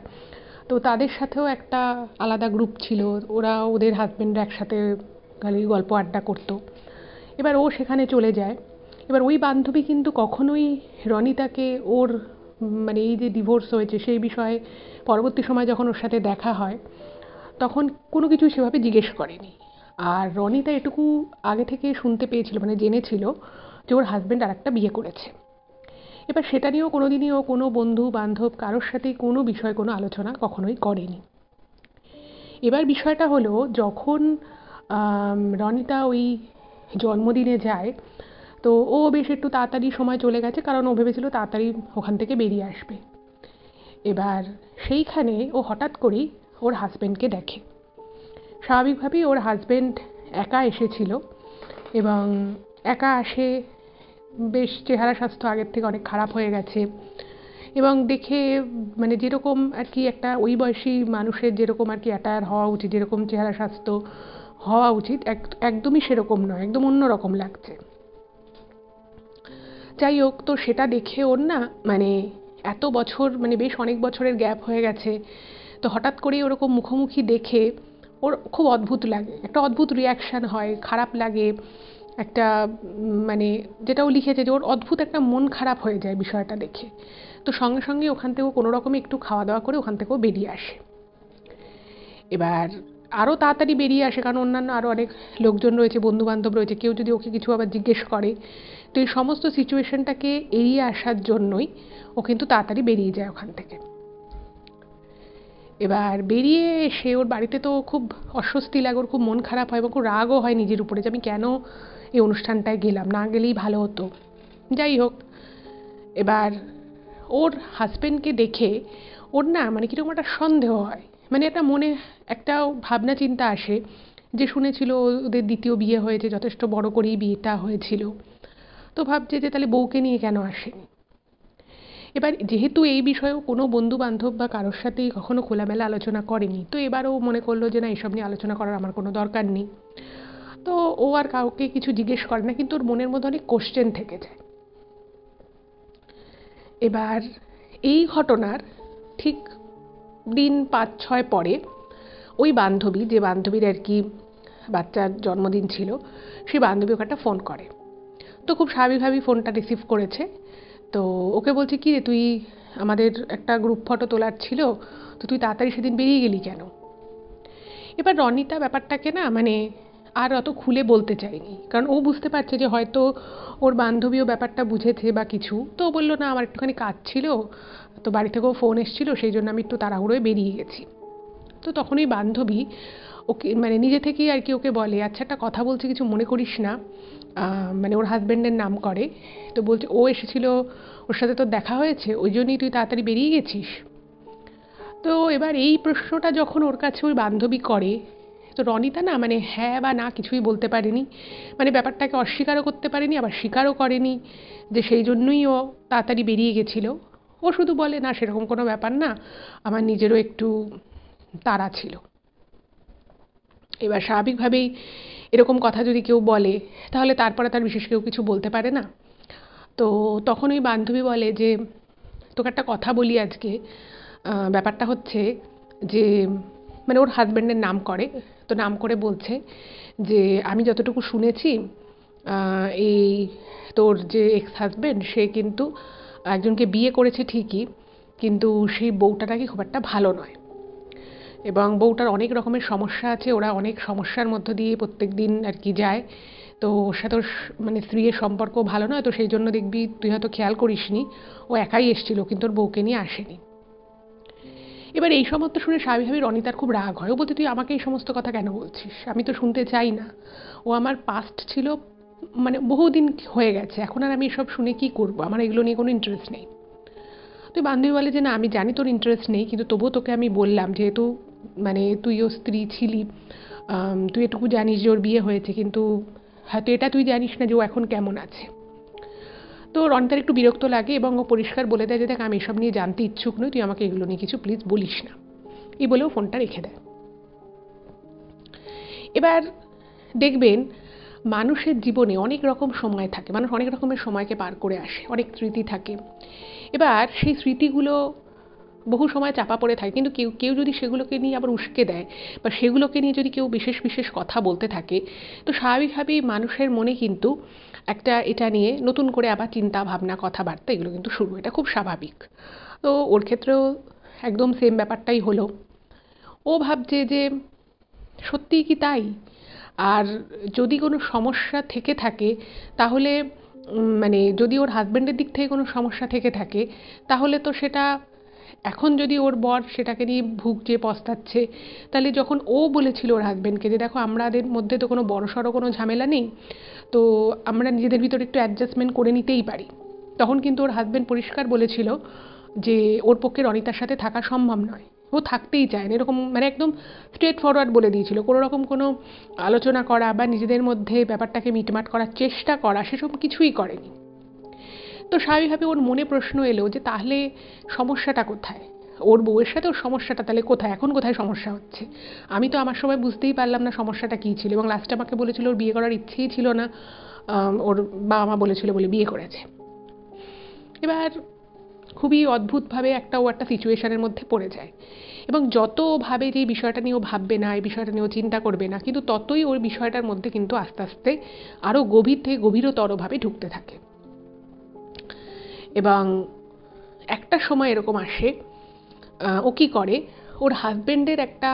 তো তাদের সাথেও একটা আলাদা গ্রুপ ছিল। ওরা ওদের হাজব্যান্ডরা একসাথে খালি গল্প আড্ডা করতো। এবার ও সেখানে চলে যায়। এবার ওই বান্ধবী কিন্তু কখনোই রনিতাকে ওর এই যে ডিভোর্স হয়েছে সেই বিষয়ে পরবর্তী সময় যখন ওর সাথে দেখা হয়, তখন কোনো কিছু সেভাবে জিজ্ঞেস করেনি। আর রনিতা এটুকু আগে থেকে শুনতে পেয়েছিল, জেনেছিল যে ওর হাজব্যান্ড আর একটা বিয়ে করেছে। এবার সেটা নিয়েও কোনোদিনই ও কোনো বন্ধু বান্ধব কারোর সাথেই কোনো বিষয়ে কোনো আলোচনা কখনোই করেনি। এবার বিষয়টা হলো, যখন রনিতা ওই জন্মদিনে যায়, তো ও বেশ একটু তাড়াতাড়ি সময় চলে গেছে, কারণ ও ভেবেছিল তাড়াতাড়ি ওখান থেকে বেরিয়ে আসবে। এবার সেইখানে ও হঠাৎ করেই ওর হাজব্যান্ডকে দেখে। স্বাভাবিকভাবেই ওর হাজব্যান্ড একা এসেছিল, এবং একা আসে, বেশ চেহারা স্বাস্থ্য আগের থেকে অনেক খারাপ হয়ে গেছে। এবং দেখে যেরকম আর কি একটা ওই বয়সী মানুষের যেরকম আর কি অ্যাটায়ার হওয়া উচিত, যেরকম চেহারা স্বাস্থ্য হওয়া উচিত, একদমই সেরকম নয়, একদম অন্যরকম লাগছে। যাই হোক, তো সেটা দেখে ওর না এত বছর বেশ অনেক বছরের গ্যাপ হয়ে গেছে, তো হঠাৎ করেই ওরকম মুখোমুখি দেখে ওর খুব অদ্ভুত লাগে, একটা অদ্ভুত রিয়াকশান হয়, খারাপ লাগে একটা। যেটাও লিখেছে যে ওর অদ্ভুত একটা মন খারাপ হয়ে যায় বিষয়টা দেখে। তো সঙ্গে সঙ্গে ওখান থেকেও কোনো রকমে একটু খাওয়া দাওয়া করে ওখান থেকেও বেরিয়ে আসে। এবার আরও তাড়াতাড়ি বেরিয়ে আসে, কারণ অন্যান্য আরও অনেক লোকজন রয়েছে, বন্ধুবান্ধব রয়েছে, কেউ যদি ওকে কিছু আবার জিজ্ঞেস করে। তো এই সমস্ত সিচুয়েশনটাকে এড়িয়ে আসার জন্যই ও কিন্তু তাড়াতাড়ি বেরিয়ে যায় ওখান থেকে। এবার বেরিয়ে এসে ওর বাড়িতে তো খুব অস্বস্তি লাগে, ওর খুব মন খারাপ হয়, এবং খুব রাগও হয় নিজের উপরে যে আমি কেন এই অনুষ্ঠানটায় গেলাম, না গেলেই ভালো হতো। যাই হোক, এবার ওর হাজব্যান্ডকে দেখে ওর না কীরকম একটা সন্দেহ হয়, একটা মনে একটা ভাবনা চিন্তা আসে যে শুনেছিল ওদের দ্বিতীয় বিয়ে হয়েছে, যথেষ্ট বড় করেই বিয়েটা হয়েছিল, তো ভাবছে যে তাহলে বউকে নিয়ে কেন আসেনি। এবার যেহেতু এই বিষয়েও কোনো বন্ধু বান্ধব বা কারোর সাথেই কখনো খোলামেলা আলোচনা করেনি, তো এবারও মনে করলো যে না, এসব নিয়ে আলোচনা করার আমার কোনো দরকার নেই। তো ও আর কাউকে কিছু জিজ্ঞেস করে না, কিন্তু ওর মনের মধ্যে অনেক কোশ্চেন থেকে যায়। এবার এই ঘটনার ঠিক দিন 5-6 পরে ওই বান্ধবী, যে বান্ধবীর আর কি বাচ্চার জন্মদিন ছিল, সেই বান্ধবী ওকে একটা ফোন করে। তো খুব স্বাভাবিকভাবেই ফোনটা রিসিভ করেছে। তো ওকে বলছে, কি রে, তুই আমাদের একটা গ্রুপ ফটো তোলার ছিল, তো তুই তাড়াতাড়ি সেদিন বেরিয়ে গেলি কেন? এবার রনিতা ব্যাপারটাকে না মানে আর অত খুলে বলতে চায়নি, কারণ ও বুঝতে পারছে যে হয়তো ওর বান্ধবীও ব্যাপারটা বুঝেছে বা কিছু। তো ও বললো, না আমার একটুখানি কাজ ছিল, তো বাড়ি থেকেও ফোন এসেছিলো, সেই জন্য আমি একটু তাড়াহুড়োয় বেরিয়ে গেছি। তো তখন ওই বান্ধবী ওকে মানে নিজে থেকেই আর কি ওকে বলে, আচ্ছা একটা কথা বলছি, কিছু মনে করিস না, মানে ওর হাজব্যান্ডের নাম করে। তো বলছে, ও এসেছিল, ওর সাথে তোর দেখা হয়েছে, ওই জন্যই তুই তাড়াতাড়ি বেরিয়ে গেছিস? তো এবার এই প্রশ্নটা যখন ওর কাছে ওই বান্ধবী করে, তো রনিতা না মানে হ্যাঁ বা না কিছুই বলতে পারেনি, মানে ব্যাপারটাকে অস্বীকারও করতে পারেনি, আবার স্বীকারও করেনি যে সেই জন্যই ও তাড়াতাড়ি বেরিয়ে গেছিল। ও শুধু বলে, না সেরকম কোনো ব্যাপার না, আমার নিজেরও একটু তাড়া ছিল। এবার স্বাভাবিকভাবেই এরকম কথা যদি কেউ বলে, তাহলে তারপরে তার বিশেষ কেউ কিছু বলতে পারে না। তো তখন ওই বান্ধবী বলে যে, তোকে একটা কথা বলি আজকে, ব্যাপারটা হচ্ছে যে, মানে ওর হাজব্যান্ডের নাম করে, তো নাম করে বলছে যে আমি যতটুকু শুনেছি, এই তোর যে এক্স হাজব্যান্ড, সে কিন্তু একজনকে বিয়ে করেছে ঠিকই, কিন্তু সেই বউটা নাকি খুব একটা ভালো নয়, এবং বউটার অনেক রকমের সমস্যা আছে, ওরা অনেক সমস্যার মধ্য দিয়ে প্রত্যেক দিন আর কি যায়। তো ওর সাথে ওর মানে স্ত্রীর সম্পর্ক ভালো নয়, তো সেই জন্য দেখবি তুই হয়তো খেয়াল করিসনি, ও একাই এসেছিল, কিন্তু ওর বউকে নিয়ে আসেনি। এবার এই সমস্ত শুনে স্বাভাবিকভাবেই রনিতার খুব রাগ হয়। ও বলতে, তুই আমাকে এই সমস্ত কথা কেন বলছিস? আমি তো শুনতে চাই না। ও আমার পাস্ট ছিল, মানে বহুদিন হয়ে গেছে, এখন আর আমি এসব শুনে কি করব, আমার এগুলো নিয়ে কোনো ইন্টারেস্ট নেই। তুই বান্ধবী বলে যে, না আমি জানি তোর ইন্টারেস্ট নেই, কিন্তু তবুও তোকে আমি বললাম, যেহেতু মানে তুই ওর স্ত্রী ছিলি, তুই এটুকু জানিস যে ওর বিয়ে হয়েছে, কিন্তু হয়তো এটা তুই জানিস না যে ও এখন কেমন আছে। তো রনিতার একটু বিরক্ত লাগে এবং ও পরিষ্কার বলে দেয় যে, দেখ আমি এসব নিয়ে জানতে ইচ্ছুক নই, তুই আমাকে এগুলো নিয়ে কিছু প্লিজ বলিস না। এই বলেও ফোনটা রেখে দেয়। এবার দেখবেন, মানুষের জীবনে অনেক রকম সময় থাকে, মানুষ অনেক রকমের সময়কে পার করে আসে, অনেক স্মৃতি থাকে। এবার সেই স্মৃতিগুলো বহু সময় চাপা পড়ে থাকে, কিন্তু কেউ কেউ যদি সেগুলোকে নিয়ে আবার উস্কে দেয়, বা সেগুলোকে নিয়ে যদি কেউ বিশেষ বিশেষ কথা বলতে থাকে, তো স্বাভাবিকভাবেই মানুষের মনে কিন্তু একটা এটা নিয়ে নতুন করে আবার চিন্তা ভাবনা কথাবার্তা এগুলো কিন্তু শুরু, এটা খুব স্বাভাবিক। তো ওর ক্ষেত্রেও একদম সেম ব্যাপারটাই হলো। ও ভাবছে যে সত্যিই কি তাই? আর যদি কোনো সমস্যা থেকে থাকে, তাহলে মানে যদি ওর হাজব্যান্ডের দিক থেকে কোনো সমস্যা থেকে থাকে, তাহলে তো সেটা এখন যদি ওর বর সেটাকে নিয়ে ভুগছে, পস্তাচ্ছে, তাহলে যখন ও বলেছিল ওর হাজব্যান্ডকে যে দেখো আমাদের মধ্যে তো কোনো বড়সড় কোনো ঝামেলা নেই, তো আমরা নিজেদের ভিতরে একটু অ্যাডজাস্টমেন্ট করে নিতেই পারি, তখন কিন্তু ওর হাজব্যান্ড পরিষ্কার বলেছিল যে ওর পক্ষে রনিতার সাথে থাকা সম্ভব নয়, ও থাকতেই চায় না, এরকম মানে একদম স্ট্রেট ফরওয়ার্ড বলে দিয়েছিল। কোনো রকম কোনো আলোচনা করা বা নিজেদের মধ্যে ব্যাপারটাকে মিটমাট করার চেষ্টা করা, সেসব কিছুই করেনি। তো স্বাভাবিকভাবে ওর মনে প্রশ্ন এলো যে তাহলে সমস্যাটা কোথায়? ওর বউয়ের সাথে ওর সমস্যাটা তাহলে কোথায়, এখন কোথায় সমস্যা হচ্ছে? আমি তো আমার সময় বুঝতেই পারলাম না সমস্যাটা কী ছিল, এবং লাস্টে আমাকে বলেছিল ওর বিয়ে করার ইচ্ছেই ছিল না, ওর বাবা মা বলেছিল বলে বিয়ে করেছে। এবার খুবই অদ্ভুতভাবে ও একটা সিচুয়েশনের মধ্যে পড়ে যায়, এবং যত ভাবে যে এই বিষয়টা নিয়ে ও ভাববে না, এই বিষয়টা নিয়ে ও চিন্তা করবে না, কিন্তু ততই ওই বিষয়টার মধ্যে কিন্তু আস্তে আস্তে আরও গভীর থেকে গভীরতরভাবে ঢুকতে থাকে। এবং একটা সময় এরকম আসে, ও কী করে, ওর হাজব্যান্ডের একটা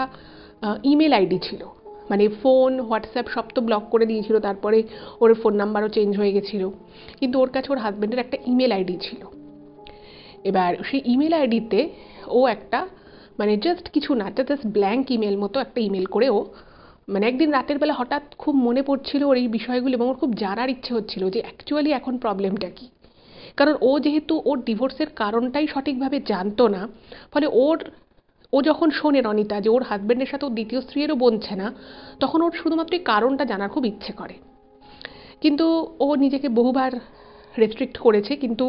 ইমেল আইডি ছিল, মানে ফোন হোয়াটসঅ্যাপ সব তো ব্লক করে দিয়েছিল, তারপরে ওর ফোন নাম্বারও চেঞ্জ হয়ে গেছিলো, কিন্তু ওর কাছে ওর হাজব্যান্ডের একটা ইমেল আইডি ছিল। এবার সেই ইমেল আইডিতে ও একটা মানে জাস্ট কিছু না, জাস্ট ব্ল্যাঙ্ক ইমেল মতো একটা ইমেল করে ও মানে একদিন রাতের বেলা হঠাৎ খুব মনে পড়ছিল ওর এই বিষয়গুলো, এবং ওর খুব জানার ইচ্ছে হচ্ছিল যে অ্যাকচুয়ালি এখন প্রবলেমটা কী। কারণ ও যেহেতু ওর ডিভোর্সের কারণটাই সঠিকভাবে জানতো না, ফলে ওর ও যখন শোনে রনিতা যে ওর হাজব্যান্ডের সাথে ওর দ্বিতীয় স্ত্রীরও বনছে না, তখন ওর শুধুমাত্র এই কারণটা জানার খুব ইচ্ছে করে। কিন্তু ও নিজেকে বহুবার রেস্ট্রিক্ট করেছে, কিন্তু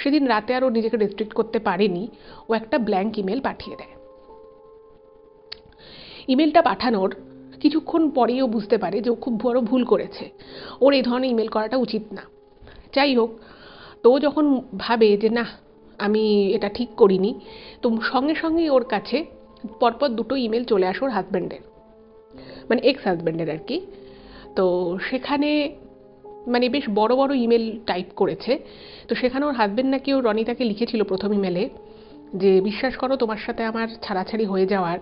সেদিন রাতে আর ও নিজেকে রেস্ট্রিক্ট করতে পারেনি। ও একটা ব্ল্যাঙ্ক ইমেল পাঠিয়ে দেয়। ইমেলটা পাঠানোর কিছুক্ষণ পরেই ও বুঝতে পারে যে ও খুব বড় ভুল করেছে, ওর এই ধরনের ইমেল করাটা উচিত না। যাই হোক, তো ও যখন ভাবে যে না, আমি এটা ঠিক করিনি, তো সঙ্গে সঙ্গেই ওর কাছে পরপর দুটো ইমেল চলে আসে ওর হাজব্যান্ডের, মানে এক্স হাজব্যান্ডের আর কি। তো সেখানে মানে বেশ বড় বড় ইমেল টাইপ করেছে। তো সেখানে ওর হাজব্যান্ড নাকি ওর রনিতাকে লিখেছিল প্রথম ইমেলে যে বিশ্বাস করো, তোমার সাথে আমার ছাড়াছাড়ি হয়ে যাওয়ার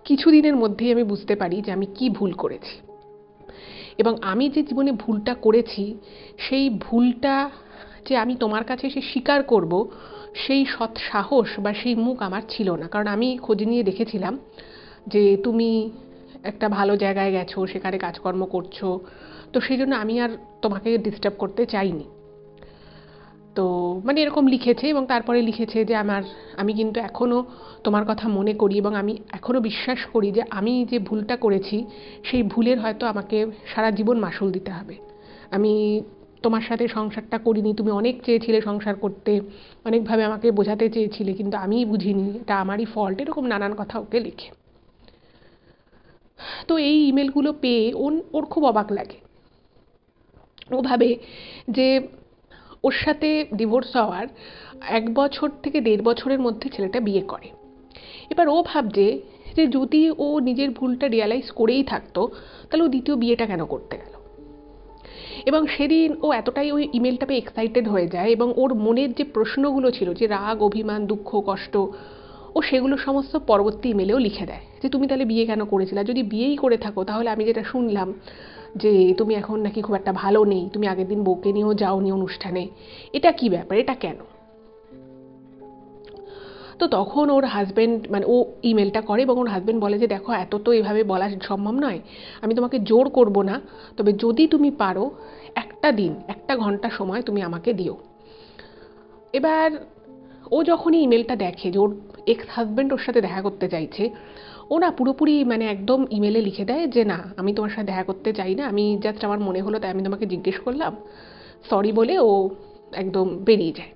কিছুদিনের মধ্যেই আমি বুঝতে পারি যে আমি কি ভুল করেছি, এবং আমি যে জীবনে ভুলটা করেছি সেই ভুলটা যে আমি তোমার কাছে এসে স্বীকার করব, সেই সৎ সাহস বা সেই মুখ আমার ছিল না। কারণ আমি খোঁজ নিয়ে দেখেছিলাম যে তুমি একটা ভালো জায়গায় গেছো, সেখানে কাজকর্ম করছো, তো সেই জন্য আমি আর তোমাকে ডিস্টার্ব করতে চাইনি। তো মানে এরকম লিখেছে, এবং তারপরে লিখেছে যে আমি কিন্তু এখনও তোমার কথা মনে করি, এবং আমি এখনও বিশ্বাস করি যে আমি যে ভুলটা করেছি সেই ভুলের হয়তো আমাকে সারা জীবন মাসুল দিতে হবে। আমি তোমার সাথে সংসারটা করিনি, তুমি অনেক চেয়েছিলে সংসার করতে, অনেকভাবে আমাকে বোঝাতে চেয়েছিলে, কিন্তু আমিই বুঝিনি, এটা আমারই ফল্ট, এরকম নানান কথা ওকে লিখে। তো এই ইমেলগুলো পেয়ে ওর খুব অবাক লাগে। ও ভাবে যে ওর সাথে ডিভোর্স হওয়ার 1 বছর থেকে 1.5 বছরের মধ্যে ছেলেটা বিয়ে করে। এবার ও ভাবছে যে যদি ও নিজের ভুলটা রিয়ালাইজ করেই থাকতো, তাহলে ও দ্বিতীয় বিয়েটা কেন করতে গেল। এবং সেদিন ও এতটাই ওই ইমেলটা পেয়ে এক্সাইটেড হয়ে যায়, এবং ওর মনের যে প্রশ্নগুলো ছিল, যে রাগ, অভিমান, দুঃখ, কষ্ট, ও সেগুলো সমস্ত পরবর্তী ইমেলেও লিখে দেয় যে তুমি তাহলে বিয়ে কেন করেছিলে, যদি বিয়েই করে থাকো তাহলে আমি যেটা শুনলাম যে তুমি এখন নাকি খুব একটা ভালো নেই, তুমি আগের দিন বউকে নিয়েও যাওনি অনুষ্ঠানে, এটা কি ব্যাপার, এটা কেন। তো তখন ওর হাজব্যান্ড মানে ও ইমেলটা করে, এবং ওর হাজব্যান্ড বলে যে দেখো, এত তো এভাবে বলা সম্ভব নয়, আমি তোমাকে জোর করব না, তবে যদি তুমি পারো একটা দিন 1 ঘন্টা সময় তুমি আমাকে দিও। এবার ও যখনই ইমেলটা দেখে যে ওর এক্স হাজব্যান্ড ওর সাথে দেখা করতে চাইছে, ও না পুরোপুরি মানে একদম ইমেলে লিখে দেয় যে না, আমি তোমার সাথে দেখা করতে চাই না, আমি জাস্ট আমার মনে হলো তাই আমি তোমাকে জিজ্ঞেস করলাম, সরি বলে ও একদম বেরিয়ে যায়।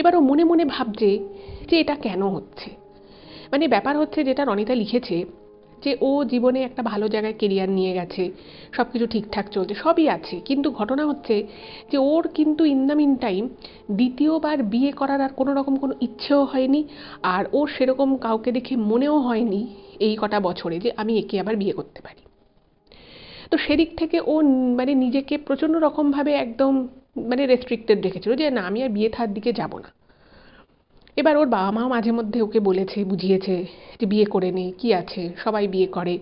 এবার ও মনে মনে ভাবছে যে এটা কেন হচ্ছে। মানে ব্যাপার হচ্ছে, যেটা রনিতা লিখেছে যে ও জীবনে একটা ভালো জায়গায় কেরিয়ার নিয়ে গেছে, সব কিছু ঠিকঠাক চলছে, সবই আছে, কিন্তু ঘটনা হচ্ছে যে ওর কিন্তু ইন দ্য মিন টাইম দ্বিতীয়বার বিয়ে করার আর কোনো রকম কোনো ইচ্ছেও হয়নি, আর ওর সেরকম কাউকে দেখে মনেও হয়নি এই কটা বছরে যে আমি একে আবার বিয়ে করতে পারি। তো সেদিক থেকে ও মানে নিজেকে প্রচণ্ড রকমভাবে একদম মানে রেস্ট্রিক্টেড রেখেছিল যে না, আমি আর বিয়ে থার দিকে যাব না। এবার ওর বাবা মাও মাঝে মধ্যে ওকে বলেছে, বুঝিয়েছে যে বিয়ে করে নে, কি আছে, সবাই বিয়ে করে,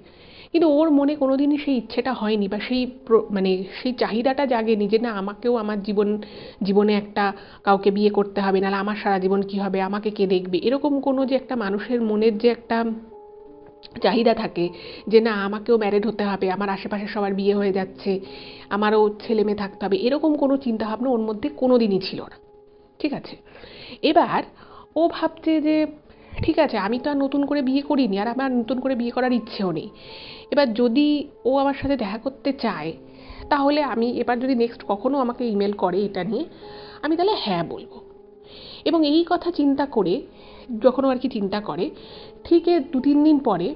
কিন্তু ওর মনে কোনোদিনই সেই ইচ্ছেটা হয়নি, বা সেই মানে সেই চাহিদাটা জাগেনি যে না, আমাকেও আমার জীবনে একটা কাউকে বিয়ে করতে হবে, নাহলে আমার সারা জীবন কী হবে, আমাকে কে দেখবে, এরকম কোনো যে একটা মানুষের মনের যে একটা চাহিদা থাকে যে না, আমাকেও ম্যারেড হতে হবে, আমার আশেপাশে সবার বিয়ে হয়ে যাচ্ছে, আমারও ছেলে মেয়ে থাকতে হবে, এরকম কোনো চিন্তাভাবনা ওর মধ্যে কোনো দিনই ছিল না। ঠিক আছে, এবার ও ভাবছে যে ঠিক আছে, আমি তো আর নতুন করে বিয়ে করিনি, আর আমার নতুন করে বিয়ে করার ইচ্ছেও নেই। এবার যদি ও আমার সাথে দেখা করতে চায়, তাহলে আমি এবার যদি নেক্সট কখনো আমাকে ইমেল করে এটা নিয়ে, আমি তাহলে হ্যাঁ বলবো। এবং এই কথা চিন্তা করে যখন ও আর কি চিন্তা করে, ঠিক 2-3 দিন পরে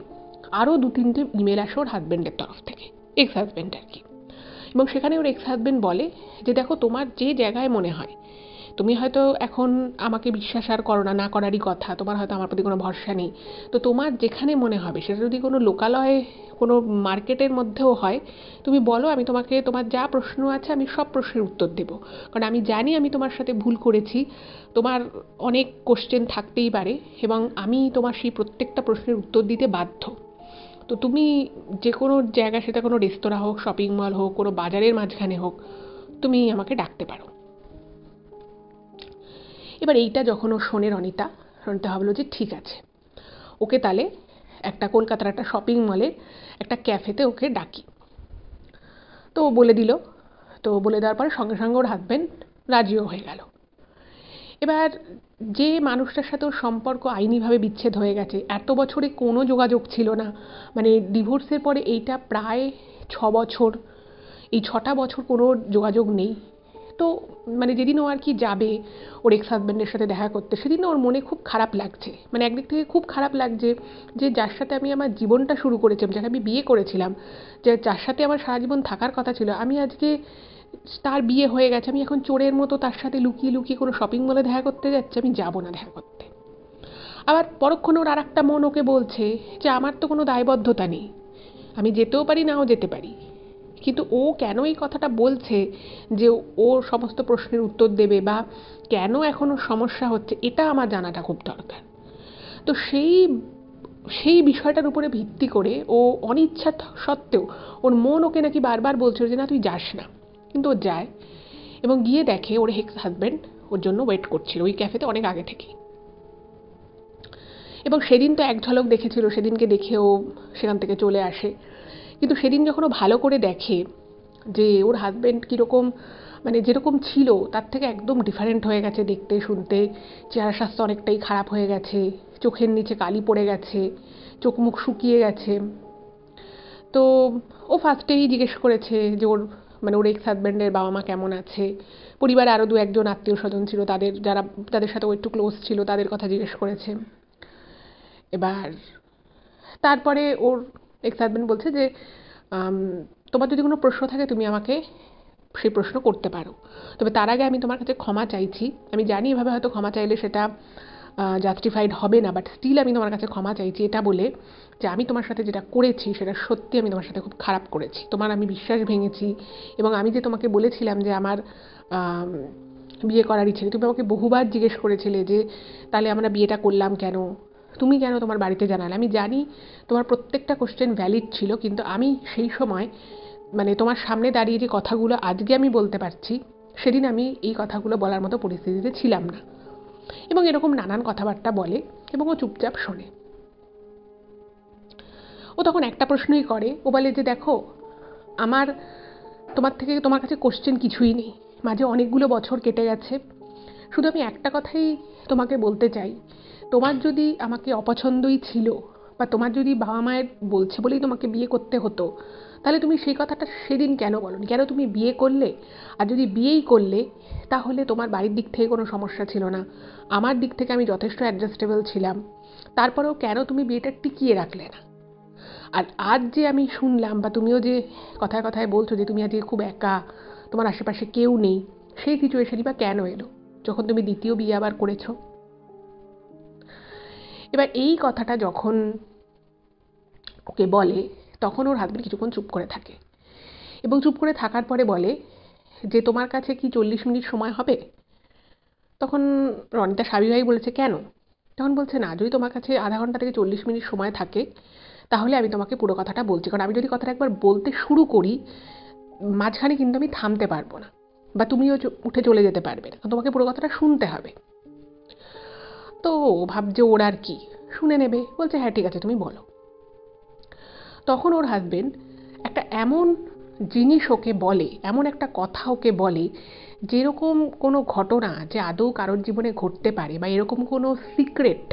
আরও 2-3টে ইমেল আসে ওর হাজব্যান্ডের তরফ থেকে, এক্স হাজব্যান্ড আর কি। এবং সেখানে ওর এক্স হাজব্যান্ড বলে যে দেখো, তোমার যে জায়গায় মনে হয়, তুমি হয়তো এখন আমাকে বিশ্বাস আর করো না, না করারই কথা, তোমার হয়তো আমার প্রতি কোনো ভরসা নেই, তো তোমার যেখানে মনে হবে, সেটা যদি কোনো লোকালয়ে কোনো মার্কেটের মধ্যেও হয়, তুমি বলো, আমি তোমাকে তোমার যা প্রশ্ন আছে আমি সব প্রশ্নের উত্তর দেবো। কারণ আমি জানি আমি তোমার সাথে ভুল করেছি, তোমার অনেক কোশ্চেন থাকতেই পারে, এবং আমি তোমার সেই প্রত্যেকটা প্রশ্নের উত্তর দিতে বাধ্য। তো তুমি যে কোনো জায়গা, সেটা কোনো রেস্তোরাঁ হোক, শপিং মল হোক, কোনো বাজারের মাঝখানে হোক, তুমি আমাকে ডাকতে পারো। এবার এইটা যখন ও শোনে রনিতা ভাবলো যে ঠিক আছে, ওকে তাহলে একটা কলকাতার একটা শপিং মলে একটা ক্যাফেতে ওকে ডাকি। তো ও বলে দিল। তো বলে দেওয়ার পরে সঙ্গে সঙ্গে ওর হাজব্যান্ড রাজিও হয়ে গেল। এবার যে মানুষটার সাথে ওর সম্পর্ক আইনিভাবে বিচ্ছেদ হয়ে গেছে, এত বছরে কোনো যোগাযোগ ছিল না, মানে ডিভোর্সের পরে এইটা প্রায় 6 বছর, এই 6টা বছর কোনো যোগাযোগ নেই। তো মানে যেদিন ও আর কি যাবে ওর এক্স হাজব্যান্ডের সাথে দেখা করতে, সেদিন ওর মনে খুব খারাপ লাগছে, মানে একদিক থেকে খুব খারাপ লাগছে যে যার সাথে আমি আমার জীবনটা শুরু করেছিলাম, যাকে আমি বিয়ে করেছিলাম, যে যার সাথে আমার সারা জীবন থাকার কথা ছিল, আমি আজকে তার বিয়ে হয়ে গেছে, আমি এখন চোরের মতো তার সাথে লুকিয়ে লুকিয়ে কোনো শপিং মলে দেখা করতে যাচ্ছি, আমি যাবো না দেখা করতে। আবার পরক্ষণে ওর আর একটা মন ওকে বলছে যে আমার তো কোনো দায়বদ্ধতা নেই, আমি যেতেও পারি নাও যেতে পারি। কিন্তু ও কেন এই কথাটা বলছে যে ও সমস্ত প্রশ্নের উত্তর দেবে, বা কেন এখন ওর সমস্যা হচ্ছে, এটা আমার জানাটা খুব দরকার। তো সেই সেই বিষয়টার উপরে ভিত্তি করে ও অনিচ্ছা সত্ত্বেও ওর মন ওকে নাকি বারবার বলছিল যে না তুই যাস না, কিন্তু ও যায় এবং গিয়ে দেখে ওর এক্স হাজব্যান্ড ওর জন্য ওয়েট করছিল ওই ক্যাফেতে অনেক আগে থেকে। এবং সেদিন তো এক ঝলক দেখেছিল, সেদিনকে দেখে ও সেখান থেকে চলে আসে। কিন্তু সেদিন যখন ও ভালো করে দেখে যে ওর হাজব্যান্ড কীরকম, মানে যেরকম ছিল তার থেকে একদম ডিফারেন্ট হয়ে গেছে দেখতে শুনতে, চেহারা স্বাস্থ্য অনেকটাই খারাপ হয়ে গেছে, চোখের নিচে কালি পড়ে গেছে, চোখ মুখ শুকিয়ে গেছে। তো ও ফার্স্টেই জিজ্ঞেস করেছে যে ওর মানে ওর এক্স হাজব্যান্ডের বাবা মা কেমন আছে, পরিবারে আরও 2-1 আত্মীয় স্বজন ছিল, যাদের সাথে ও একটু ক্লোজ ছিল তাদের কথা জিজ্ঞেস করেছে। এবার তারপরে ওর এক্স হাজব্যান্ড বলছে যে তোমার যদি কোনো প্রশ্ন থাকে তুমি আমাকে সেই প্রশ্ন করতে পারো, তবে তার আগে আমি তোমার কাছে ক্ষমা চাইছি, আমি জানি এভাবে হয়তো ক্ষমা চাইলে সেটা জাস্টিফাইড হবে না, বাট স্টিল আমি তোমার কাছে ক্ষমা চাইছি এটা বলে যে আমি তোমার সাথে যেটা করেছি সেটা সত্যি আমি তোমার সাথে খুব খারাপ করেছি, তোমার আমি বিশ্বাস ভেঙেছি। এবং আমি যে তোমাকে বলেছিলাম যে আমার বিয়ে করার ইচ্ছে নেই, তুমি আমাকে বহুবার জিজ্ঞেস করেছিলে যে তাহলে আমরা বিয়েটা করলাম কেন, তুমি কেন তোমার বাড়িতে জানালে। আমি জানি তোমার প্রত্যেকটা কোশ্চেন ভ্যালিড ছিল, কিন্তু আমি সেই সময় মানে তোমার সামনে দাঁড়িয়ে যে কথাগুলো আজকে আমি বলতে পারছি, সেদিন আমি এই কথাগুলো বলার মতো পরিস্থিতিতে ছিলাম না। এবং এরকম নানান কথাবার্তা বলে এবং ও চুপচাপ শোনে। ও তখন একটা প্রশ্নই করে, ও বলে যে দেখো আমার তোমার কাছে কোশ্চেন কিছুই নেই, মাঝে অনেকগুলো বছর কেটে গেছে, শুধু আমি একটা কথাই তোমাকে বলতে চাই, তোমার যদি আমাকে অপছন্দই ছিল বা তোমার যদি বাবা মায়ের বলছে বলেই তোমাকে বিয়ে করতে হতো, তাহলে তুমি সেই কথাটা সেদিন কেন বলোনি, কেন তুমি বিয়ে করলে? আর যদি বিয়েই করলে তাহলে তোমার বাড়ির দিক থেকে কোনো সমস্যা ছিল না, আমার দিক থেকে আমি যথেষ্ট অ্যাডজাস্টেবল ছিলাম, তারপরেও কেন তুমি বিয়েটা টিকিয়ে রাখলে না? আর আজ যে আমি শুনলাম বা তুমিও যে কথায় কথায় বলছো যে তুমি আজকে খুব একা, তোমার আশেপাশে কেউ নেই, সেই সিচুয়েশনই বা কেন এলো যখন তুমি দ্বিতীয় বিয়ে আবার করেছো? এবার এই কথাটা যখন ওকে বলে তখন ওর হাজব্যান্ড কিছুক্ষণ চুপ করে থাকে, এবং চুপ করে থাকার পরে বলে যে তোমার কাছে কি 40 মিনিট সময় হবে? তখন রনিতা স্বাভাবিকভাবেই বলেছে কেন? তখন বলছে না, যদি তোমার কাছে আধা ঘন্টা থেকে 40 মিনিট সময় থাকে তাহলে আমি তোমাকে পুরো কথাটা বলছি, কারণ আমি যদি কথাটা একবার বলতে শুরু করি মাঝখানে কিন্তু আমি থামতে পারবো না, বা তুমিও উঠে চলে যেতে পারবে না, তোমাকে পুরো কথাটা শুনতে হবে। তো ভাবছে ওর আর কি, শুনে নেবে, বলছে হ্যাঁ ঠিক আছে তুমি বলো। তখন ওর হাজবেন্ড একটা এমন জিনিস ওকে বলে, এমন একটা কথা ওকে বলে, যেরকম কোনো ঘটনা যে আদৌ কারোর জীবনে ঘটতে পারে, বা এরকম কোনো সিক্রেট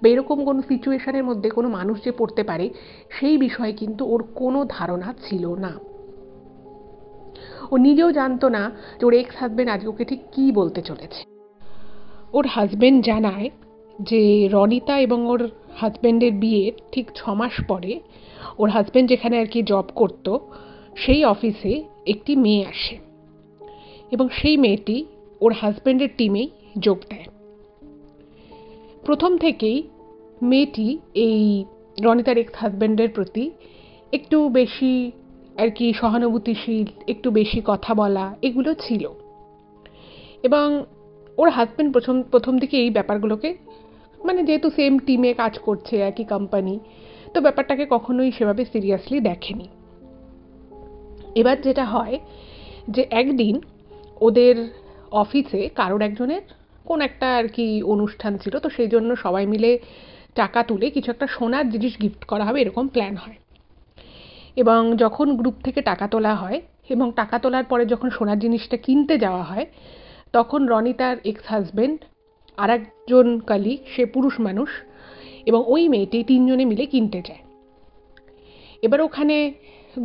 বা এরকম কোনো সিচুয়েশনের মধ্যে কোনো মানুষ যে পড়তে পারে সেই বিষয়ে কিন্তু ওর কোনো ধারণা ছিল না। ও নিজেও জানতো না যে ওর এক্স হাজবেন্ড আজকে ওকে ঠিক কী বলতে চলেছে। ওর হাজবেন্ড জানায় যে রনিতা এবং ওর হাজবেন্ডের বিয়ের ঠিক 6 মাস পরে ওর হাজবেন্ড যেখানে আর কি জব করতো সেই অফিসে একটি মেয়ে আসে, এবং সেই মেয়েটি ওর হাজবেন্ডের টিমেই যোগ দেয়। প্রথম থেকেই মেয়েটি এই রনিতার এক্স হাজবেন্ডের প্রতি একটু বেশি আর কি সহানুভূতিশীল, একটু বেশি কথা বলা এগুলো ছিল। এবং ওর হাজবেন্ড প্রথম দিকে এই ব্যাপারগুলোকে, মানে যেহেতু সেম টিমে কাজ করছে একই কোম্পানি, তো ব্যাপারটাকে কখনোই সেভাবে সিরিয়াসলি দেখেনি। এবার যেটা হয় যে একদিন ওদের অফিসে কারোর একজনের কোন একটা আর কি অনুষ্ঠান ছিল, তো সেই জন্য সবাই মিলে টাকা তুলে কিছু একটা সোনার জিনিস গিফট করা হবে এরকম প্ল্যান হয়। এবং যখন গ্রুপ থেকে টাকা তোলা হয় এবং টাকা তোলার পরে যখন সোনার জিনিসটা কিনতে যাওয়া হয়, তখন রনিতার এক্স হাজবেন্ড আর একজন কলিগ, সে পুরুষ মানুষ, এবং ওই মেয়েটি, তিনজনে মিলে কিনতে যায়। এবার ওখানে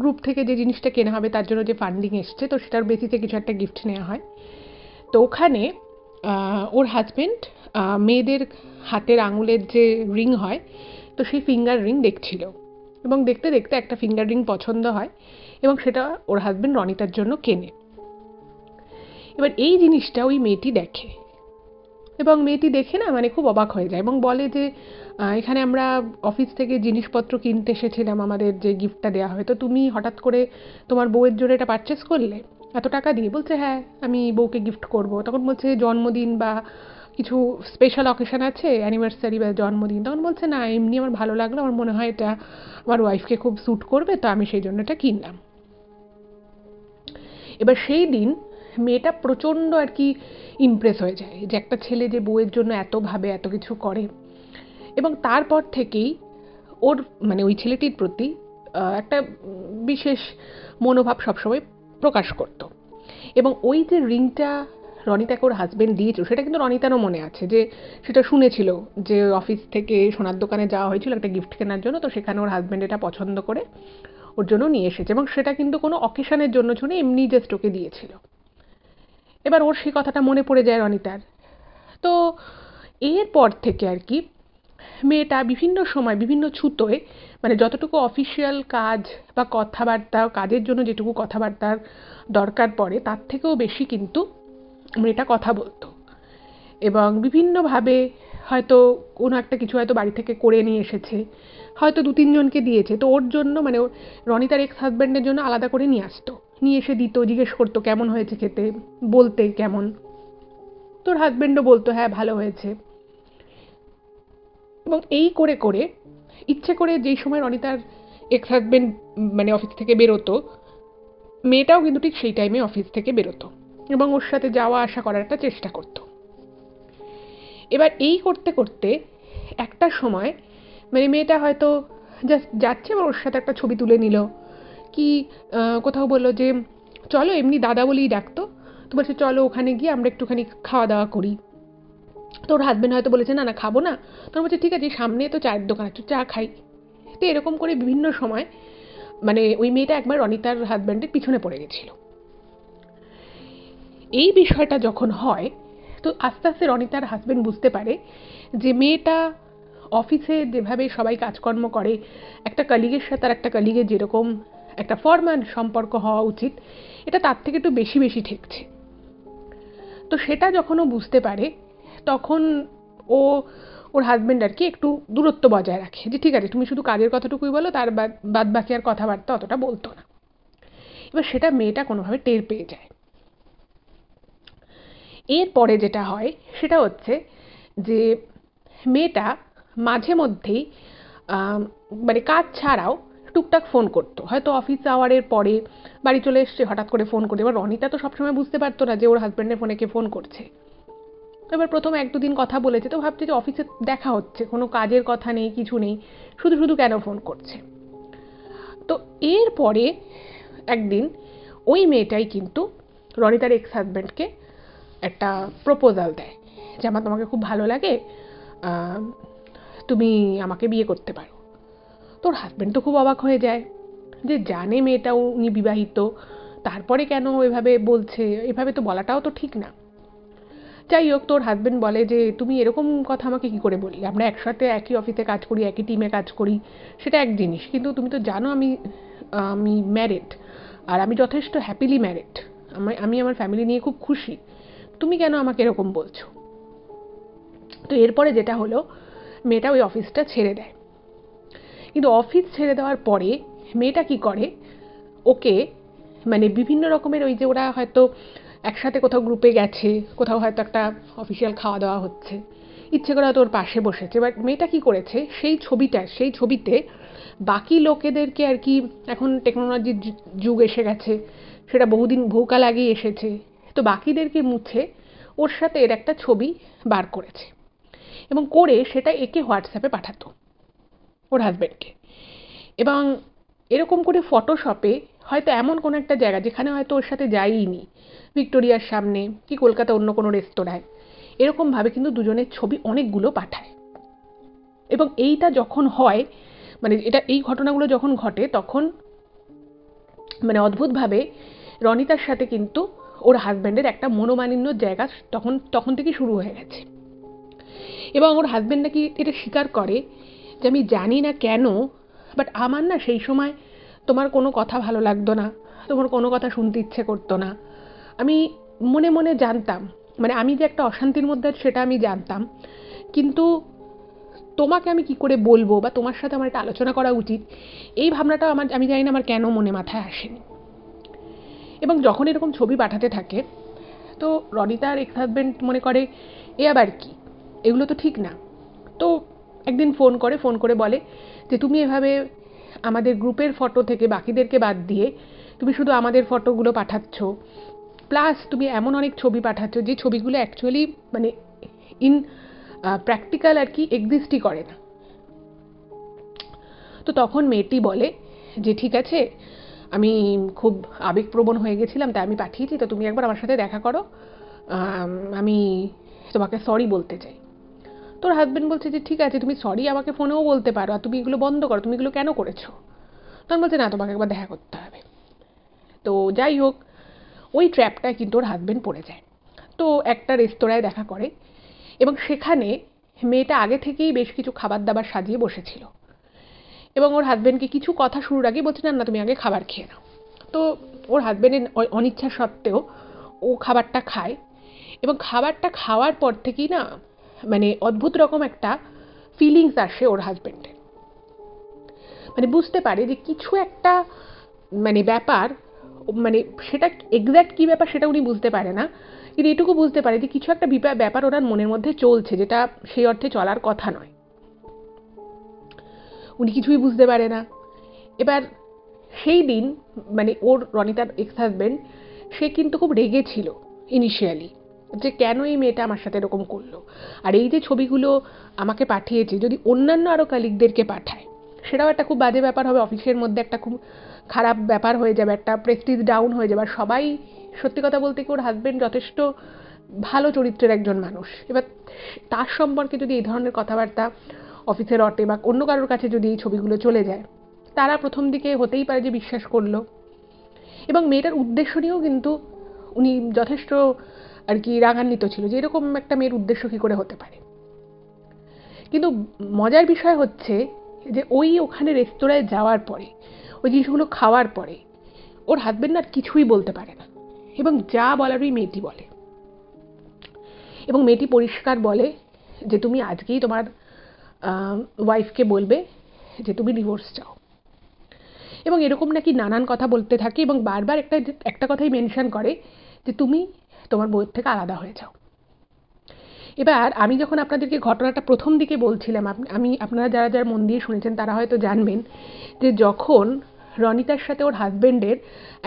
গ্রুপ থেকে যে জিনিসটা কেনা হবে তার জন্য যে ফান্ডিং এসছে, তো সেটার বেসিসে কিছু একটা গিফট নেওয়া হয়। তো ওখানে ওর হাজব্যান্ড মেয়েদের হাতের আঙুলের যে রিং হয়, তো সেই ফিঙ্গার রিং দেখছিল, এবং দেখতে দেখতে একটা ফিঙ্গার রিং পছন্দ হয়, এবং সেটা ওর হাজব্যান্ড রনিতার জন্য কেনে। এবার এই জিনিসটা ওই মেয়েটি দেখে, এবং মেয়েটি দেখে না মানে খুব অবাক হয়ে যায়, এবং বলে যে এখানে আমরা অফিস থেকে জিনিসপত্র কিনতে এসেছিলাম, আমাদের যে গিফটটা দেওয়া হয়, তো তুমি হঠাৎ করে তোমার বউয়ের জন্য এটা পারচেস করলে এত টাকা দিয়ে? বলছে হ্যাঁ, আমি বউকে গিফট করব। তখন বলছে জন্মদিন বা কিছু স্পেশাল অকেশন আছে, অ্যানিভার্সারি বা জন্মদিন? তখন বলছে না, এমনি আমার ভালো লাগলো, আমার মনে হয় এটা আমার ওয়াইফকে খুব স্যুট করবে, তো আমি সেই জন্য এটা কিনলাম। এবার সেই দিন মেয়েটা প্রচণ্ড আর কি ইমপ্রেস হয়ে যায় যে একটা ছেলে যে বউয়ের জন্য এত ভাবে, এত কিছু করে, এবং তারপর থেকেই ওর মানে ওই ছেলেটির প্রতি একটা বিশেষ মনোভাব সবসময় প্রকাশ করত। এবং ওই যে রিংটা রনিতাকে ওর হাজবেন্ড দিয়েছিল, সেটা কিন্তু রনিতারও মনে আছে, যে সেটা শুনেছিল যে অফিস থেকে সোনার দোকানে যাওয়া হয়েছিল একটা গিফট কেনার জন্য, তো সেখানে ওর হাজবেন্ড এটা পছন্দ করে ওর জন্য নিয়ে এসেছে, এবং সেটা কিন্তু কোনো অকেশনের জন্য শুনে এমনি জাস্ট ওকে দিয়েছিল। এবার ওর সেই কথাটা মনে পড়ে যায় রনিতার। তো এরপর থেকে আর কি মেয়েটা বিভিন্ন সময় বিভিন্ন ছুতোয়, মানে যতটুকু অফিসিয়াল কাজ বা কথাবার্তা, কাজের জন্য যেটুকু কথাবার্তার দরকার পড়ে তার থেকেও বেশি কিন্তু মেয়েটা কথা বলতো, এবং বিভিন্নভাবে হয়তো কোনো একটা কিছু হয়তো বাড়ি থেকে করে নিয়ে এসেছে, হয়তো 2-3 জনকে দিয়েছে, তো ওর জন্য মানে রনিতার এক্স হাজব্যান্ডের জন্য আলাদা করে নিয়ে আসতো, নিয়ে এসে দিত, জিজ্ঞেস করতো কেমন হয়েছে খেতে, বলতে কেমন, তোর হাজব্যান্ডও বলতো হ্যাঁ ভালো হয়েছে। এবং এই করে করে ইচ্ছে করে যেই সময় রনিতার এক্স হাজব্যান্ড মানে অফিস থেকে বেরোতো, মেয়েটাও কিন্তু ঠিক সেই টাইমে অফিস থেকে বেরোতো, এবং ওর সাথে যাওয়া আসা করার একটা চেষ্টা করতো। এবার এই করতে করতে একটা সময় মানে মেয়েটা হয়তো জাস্ট যাচ্ছে, এবার ওর সাথে একটা ছবি তুলে নিল, কি কোথাও বললো যে চলো, এমনি দাদা বলেই ডাকতো, তো বলছে চলো ওখানে গিয়ে আমরা একটুখানি খাওয়া দাওয়া করি। তো ওর হাজব্যান্ড হয়তো বলেছে না না খাবো না, তখন বলছে ঠিক আছে, সামনে তো চায়ের দোকান আছে, চা খাই। তো এরকম করে বিভিন্ন সময় মানে ওই মেয়েটা একবার রনিতার হাজব্যান্ডের পিছনে পড়ে গেছিল। এই বিষয়টা যখন হয়, তো আস্তে আস্তে রনিতার হাজব্যান্ড বুঝতে পারে যে মেয়েটা অফিসে যেভাবে সবাই কাজকর্ম করে, একটা কলিগের সাথে আর একটা কলিগের যেরকম একটা ফর্মাল সম্পর্ক হওয়া উচিত, এটা তার থেকে একটু বেশি বেশি ঠেকছে। তো সেটা যখন ও বুঝতে পারে, তখন ও ওর হাজব্যান্ড আর কি একটু দূরত্ব বজায় রাখে, যে ঠিক আছে তুমি শুধু কাজের কথাটুকুই বলো, তার বাদ বাকি আর কথাবার্তা অতটা বলতো না। এবার সেটা মেয়েটা কোনোভাবে টের পেয়ে যায়। এরপরে যেটা হয় সেটা হচ্ছে যে মেয়েটা মাঝে মধ্যেই মানে কাজ ছাড়াও টুকটাক ফোন করতো, হয়তো অফিস আওয়ারের পরে বাড়ি চলে এসছে, হঠাৎ করে ফোন করতো। এবার রনিতা তো সবসময় বুঝতে পারতো না যে ওর হাজব্যান্ডের ফোনে কে ফোন করছে। এবার প্রথম 1-2 দিন কথা বলেছে, তো ভাবছে যে অফিসে দেখা হচ্ছে, কোনো কাজের কথা নেই, কিছু নেই, শুধু শুধু কেন ফোন করছে। তো এরপরে একদিন ওই মেয়েটাই কিন্তু রনিতার এক্স হাজব্যান্ডকে একটা প্রপোজাল দেয় যে আমার তোমাকে খুব ভালো লাগে, তুমি আমাকে বিয়ে করতে পারো। তোর হাজব্যান্ড তো খুব অবাক হয়ে যায়, যে জানে মেয়েটাও উনি বিবাহিত, তারপরে কেন এভাবে বলছে, এভাবে তো বলাটাও তো ঠিক না। যাই হোক, তোর হাজব্যান্ড বলে যে তুমি এরকম কথা আমাকে কি করে বললে, আমরা একসাথে একই অফিসে কাজ করি, একই টিমে কাজ করি, সেটা এক জিনিস, কিন্তু তুমি তো জানো আমি আমি ম্যারিড, আর আমি যথেষ্ট হ্যাপিলি ম্যারিড, আমি আমার ফ্যামিলি নিয়ে খুব খুশি, তুমি কেন আমাকে এরকম বলছো। তো এরপরে যেটা হলো, মেয়েটা ওই অফিসটা ছেড়ে দেয়। কিন্তু অফিস ছেড়ে দেওয়ার পরে মেয়েটা কি করে, ওকে মানে বিভিন্ন রকমের, ওই যে ওরা হয়তো একসাথে কোথাও গ্রুপে গেছে, কোথাও হয়তো একটা অফিসিয়াল খাওয়া দাওয়া হচ্ছে, ইচ্ছে করে হয়তো ওর পাশে বসেছে, বাট মেয়েটা কি করেছে, সেই ছবিতে বাকি লোকেদেরকে আর কি, এখন টেকনোলজির যুগ এসে গেছে, সেটা বহুকাল আগেই এসেছে, তো বাকিদেরকে মুছে ওর সাথে এর একটা ছবি বার করেছে, এবং করে সেটা একে হোয়াটসঅ্যাপে পাঠাতো ওর হাজব্যান্ডকে। এবং এরকম করে ফটোশপে হয়তো এমন কোনো একটা জায়গা যেখানে হয়তো ওর সাথে যাইনি, ভিক্টোরিয়ার সামনে কি কলকাতা অন্য কোনো রেস্তোরাঁয়, এরকমভাবে কিন্তু দুজনের ছবি অনেকগুলো পাঠায়। এবং এইটা যখন হয়, মানে এই ঘটনাগুলো যখন ঘটে, তখন মানে অদ্ভুতভাবে রনিতার সাথে কিন্তু ওর হাজব্যান্ডের একটা মনোমালিন্যর জায়গা তখন থেকে শুরু হয়ে গেছে। এবং ওর হাজব্যান্ড নাকি এটা স্বীকার করে যে আমি জানি না কেন, বাট আমার না সেই সময় তোমার কোনো কথা ভালো লাগতো না, তোমার কোনো কথা শুনতে ইচ্ছে করতো না। আমি মনে মনে জানতাম, মানে আমি যে একটা অশান্তির মধ্যে সেটা আমি জানতাম, কিন্তু তোমাকে আমি কি করে বলবো বা তোমার সাথে আমার একটা আলোচনা করা উচিত, এই ভাবনাটা আমি জানি না আমার কেন মনে মাথায় আসেনি। এবং যখন এরকম ছবি পাঠাতে থাকে, তো রনিতার এক্স হাজব্যান্ড মনে করে এ আবার কি, এগুলো তো ঠিক না। তো একদিন ফোন করে বলে যে তুমি এভাবে আমাদের গ্রুপের ফটো থেকে বাকিদেরকে বাদ দিয়ে তুমি শুধু আমাদের ফটোগুলো পাঠাচ্ছ, প্লাস তুমি এমন অনেক ছবি পাঠাচ্ছ যে ছবিগুলো অ্যাকচুয়ালি মানে ইন প্র্যাকটিক্যাল আর কি এক্সিস্টই করে না। তো তখন মেয়েটি বলে যে ঠিক আছে, আমি খুব আবেগপ্রবণ হয়ে গেছিলাম, তাই আমি পাঠিয়েছি, তো তুমি একবার আমার সাথে দেখা করো, আমি তোমাকে সরি বলতে চাই। তোর হাজব্যান্ড বলছে যে ঠিক আছে, তুমি সরি আমাকে ফোনেও বলতে পারো, আর তুমি এগুলো বন্ধ করো, তুমি এগুলো কেন করেছো? তখন বলছে না, তোমাকে একবার দেখা করতে হবে। তো যাই হোক, ওই ট্র্যাপটায় কিন্তু ওর হাজব্যান্ড পড়ে যায়। তো একটা রেস্তোরাঁয় দেখা করে, এবং সেখানে মেয়েটা আগে থেকেই বেশ কিছু খাবার দাবার সাজিয়ে বসেছিল, এবং ওর হাজব্যান্ডকে কিছু কথা শুরুর আগেই বলছে না তুমি আগে খাবার খেয়ে নাও। তো ওর হাজব্যান্ডের অনিচ্ছা সত্ত্বেও ও খাবারটা খায়, এবং খাবারটা খাওয়ার পর থেকেই না মানে অদ্ভুত রকম একটা ফিলিংস আসে ওর হাজব্যান্ডের। মানে বুঝতে পারে যে কিছু একটা মানে ব্যাপার, মানে সেটা এক্স্যাক্ট কী ব্যাপার সেটা উনি বুঝতে পারে না, কিন্তু এটুকু বুঝতে পারে যে কিছু একটা ব্যাপার ওনার মনের মধ্যে চলছে, যেটা সেই অর্থে চলার কথা নয়। উনি কিছুই বুঝতে পারে না। এবার সেই দিন মানে ওর রনিতার এক্স হাজব্যান্ড, সে কিন্তু খুব রেগেছিল ইনিশিয়ালি, যে কেন এই মেয়েটা আমার সাথে এরকম করলো, আর এই যে ছবিগুলো আমাকে পাঠিয়েছে যদি অন্যান্য আরও কালিগদেরকে পাঠায় সেটাও একটা খুব বাজে ব্যাপার হবে, অফিসের মধ্যে একটা খুব খারাপ ব্যাপার হয়ে যাবে, একটা প্রেস্টিজ ডাউন হয়ে যাবে। আর সবাই, সত্যি কথা বলতে কি ওর হাজব্যান্ড যথেষ্ট ভালো চরিত্রের একজন মানুষ, এবার তার সম্পর্কে যদি এই ধরনের কথাবার্তা অফিসের অটে বা অন্য কারোর কাছে যদি এই ছবিগুলো চলে যায়, তারা প্রথম দিকে হতেই পারে যে বিশ্বাস করলো। এবং মেয়েটার উদ্দেশ্য নিয়েও কিন্তু উনি যথেষ্ট আর কি রাগান্বিত ছিল, যে এরকম একটা মেয়ের উদ্দেশ্য কী করে হতে পারে। কিন্তু মজার বিষয় হচ্ছে যে ওখানে রেস্তোরাঁয় যাওয়ার পরে, ওই জিনিসগুলো খাওয়ার পরে ওর হাজব্যান্ড আর কিছুই বলতে পারে না, এবং যা বলার ওই মেয়েটি বলে। এবং মেয়েটি পরিষ্কার বলে যে তুমি আজকেই তোমার ওয়াইফকে বলবে যে তুমি ডিভোর্স চাও, এবং এরকম নাকি নানান কথা বলতে থাকে, এবং বারবার একটা কথাই মেনশন করে যে তুমি তোমার বউয়ের থেকে আলাদা হয়ে যাও। এবার আমি যখন আপনাদেরকে ঘটনাটা প্রথম দিকে বলছিলাম, আপনারা যারা যারা মন দিয়ে শুনেছেন তারা হয়তো জানবেন যে যখন রনিতার সাথে ওর হাজব্যান্ডের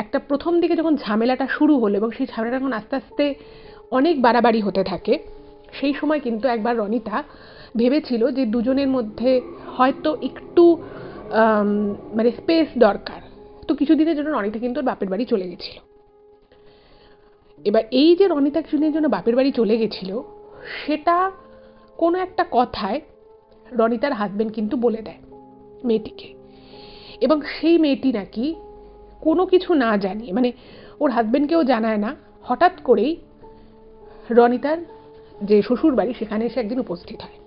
একটা প্রথম দিকে যখন ঝামেলাটা শুরু হলো, এবং সেই ঝামেলাটা যখন আস্তে আস্তে অনেক বাড়াবাড়ি হতে থাকে, সেই সময় কিন্তু একবার রনিতা ভেবেছিল যে দুজনের মধ্যে হয়তো একটু মানে স্পেস দরকার। তো কিছুদিনের জন্য রনিতা কিন্তু ওর বাপের বাড়ি চলে গেছিল। এবার এই যে রনিতা কিছুদিনের জন্য বাপের বাড়ি চলে গেছিল, সেটা কোনো একটা কথায় রনিতার হাজব্যান্ড কিন্তু বলে দেয় মেয়েটিকে, এবং সেই মেয়েটি নাকি কোনো কিছু না জানিয়ে, মানে ওর হাজব্যান্ডকেও জানায় না, হঠাৎ করেই রনিতার যে শ্বশুর বাড়ি সেখানে এসে একদিন উপস্থিত হয়।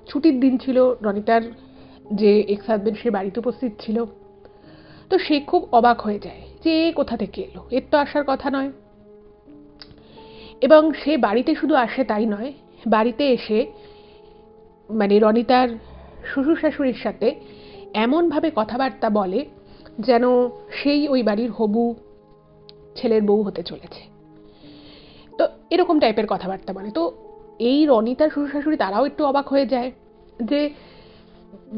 ছুটির দিন ছিল, রনিতার যে এক্স হাজব্যান্ড সে বাড়িতে উপস্থিত ছিল। তো সে খুব অবাক হয়ে যায় যে কোথা থেকে এলো, এর তো আসার কথা নয়। এবং সে বাড়িতে শুধু আসে তাই নয়, বাড়িতে এসে মানে রনিতার শ্বশুর শাশুড়ির সাথে এমনভাবে কথাবার্তা বলে যেন সেই ওই বাড়ির হবু ছেলের বউ হতে চলেছে। তো এরকম টাইপের কথাবার্তা বলে। তো এই রনিতার শ্বশুর শাশুড়ি তারাও একটু অবাক হয়ে যায় যে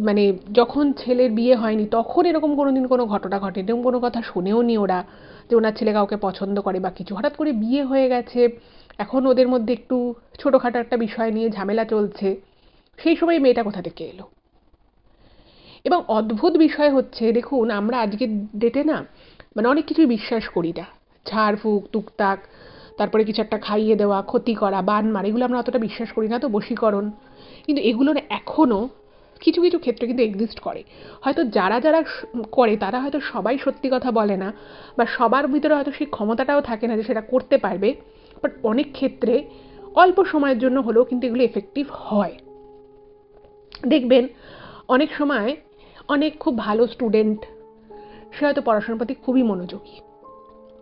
মানে যখন ছেলের বিয়ে হয়নি তখন এরকম কোনোদিন কোনো ঘটনা ঘটে, এরকম কোনো কথা শোনেও নি ওরা যে ওনার ছেলে কাউকে পছন্দ করে বা কিছু। হঠাৎ করে বিয়ে হয়ে গেছে, এখন ওদের মধ্যে একটু ছোটোখাটো একটা বিষয় নিয়ে ঝামেলা চলছে, সেই সময় মেয়েটা কোথা থেকে এলো। এবং অদ্ভুত বিষয় হচ্ছে, দেখুন আমরা আজকের ডেটে না মানে অনেক কিছুই বিশ্বাস করি না, ঝাড়ফুঁক টুকটাক তারপরে কিছু একটা খাইয়ে দেওয়া, ক্ষতি করা, বান মারা, এগুলো আমরা অতটা বিশ্বাস করি না, তো বশীকরণ, কিন্তু এগুলোর এখনও কিছু কিছু ক্ষেত্রে কিন্তু এক্সিস্ট করে। হয়তো যারা যারা করে তারা হয়তো সবাই সত্যি কথা বলে না, বা সবার ভিতরে হয়তো সেই ক্ষমতাটাও থাকে না যে সেটা করতে পারবে, বাট অনেক ক্ষেত্রে অল্প সময়ের জন্য হলেও কিন্তু এগুলো এফেক্টিভ হয়। দেখবেন অনেক সময় অনেক খুব ভালো স্টুডেন্ট, সে হয়তো পড়াশোনার প্রতি খুবই মনোযোগী,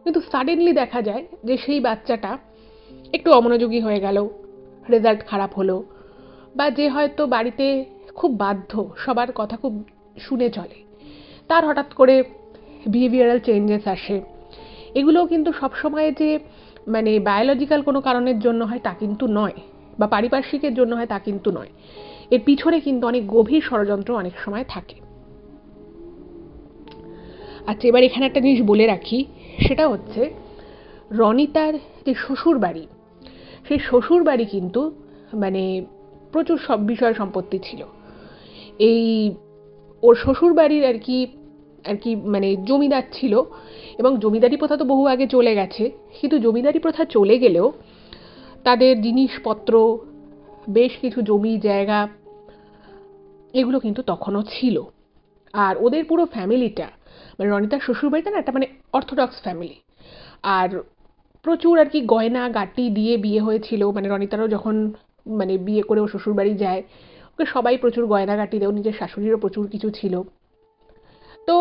কিন্তু সাডেনলি দেখা যায় যে সেই বাচ্চাটা একটু অমনোযোগী হয়ে গেল, রেজাল্ট খারাপ হলো, বা যে হয়তো বাড়িতে খুব বাধ্য, সবার কথা খুব শুনে চলে, তার হঠাৎ করে বিহেভিয়ারাল চেঞ্জেস আসে। এগুলোও কিন্তু সবসময় যে মানে বায়োলজিক্যাল কোনো কারণের জন্য হয় তা কিন্তু নয়, বা পারিপার্শ্বিকের জন্য হয় তা কিন্তু নয়, এর পিছনে কিন্তু অনেক গভীর ষড়যন্ত্র অনেক সময় থাকে। আচ্ছা, এবার এখানে একটা জিনিস বলে রাখি, সেটা হচ্ছে রনিতার যে শ্বশুর বাড়ি, সেই শ্বশুর বাড়ি কিন্তু মানে প্রচুর সব বিষয় সম্পত্তি ছিল। এই ওর শ্বশুর বাড়ির আর কি মানে জমিদার ছিল, এবং জমিদারি প্রথা তো বহু আগে চলে গেছে, কিন্তু জমিদারি প্রথা চলে গেলেও তাদের জিনিসপত্র, বেশ কিছু জমি জায়গা, এগুলো কিন্তু তখনও ছিল। আর ওদের পুরো ফ্যামিলিটা, মানে রনিতার শ্বশুরবাড়িটা না একটা মানে অর্থোডক্স ফ্যামিলি, আর প্রচুর আর কি গয়না গাটি দিয়ে বিয়ে হয়েছিল। মানে রনিতারও যখন মানে বিয়ে করে ও শ্বশুরবাড়ি যায়, ওকে সবাই প্রচুর গয়না গাটি দেয়, নিজের শাশুড়িরও প্রচুর কিছু ছিল। তো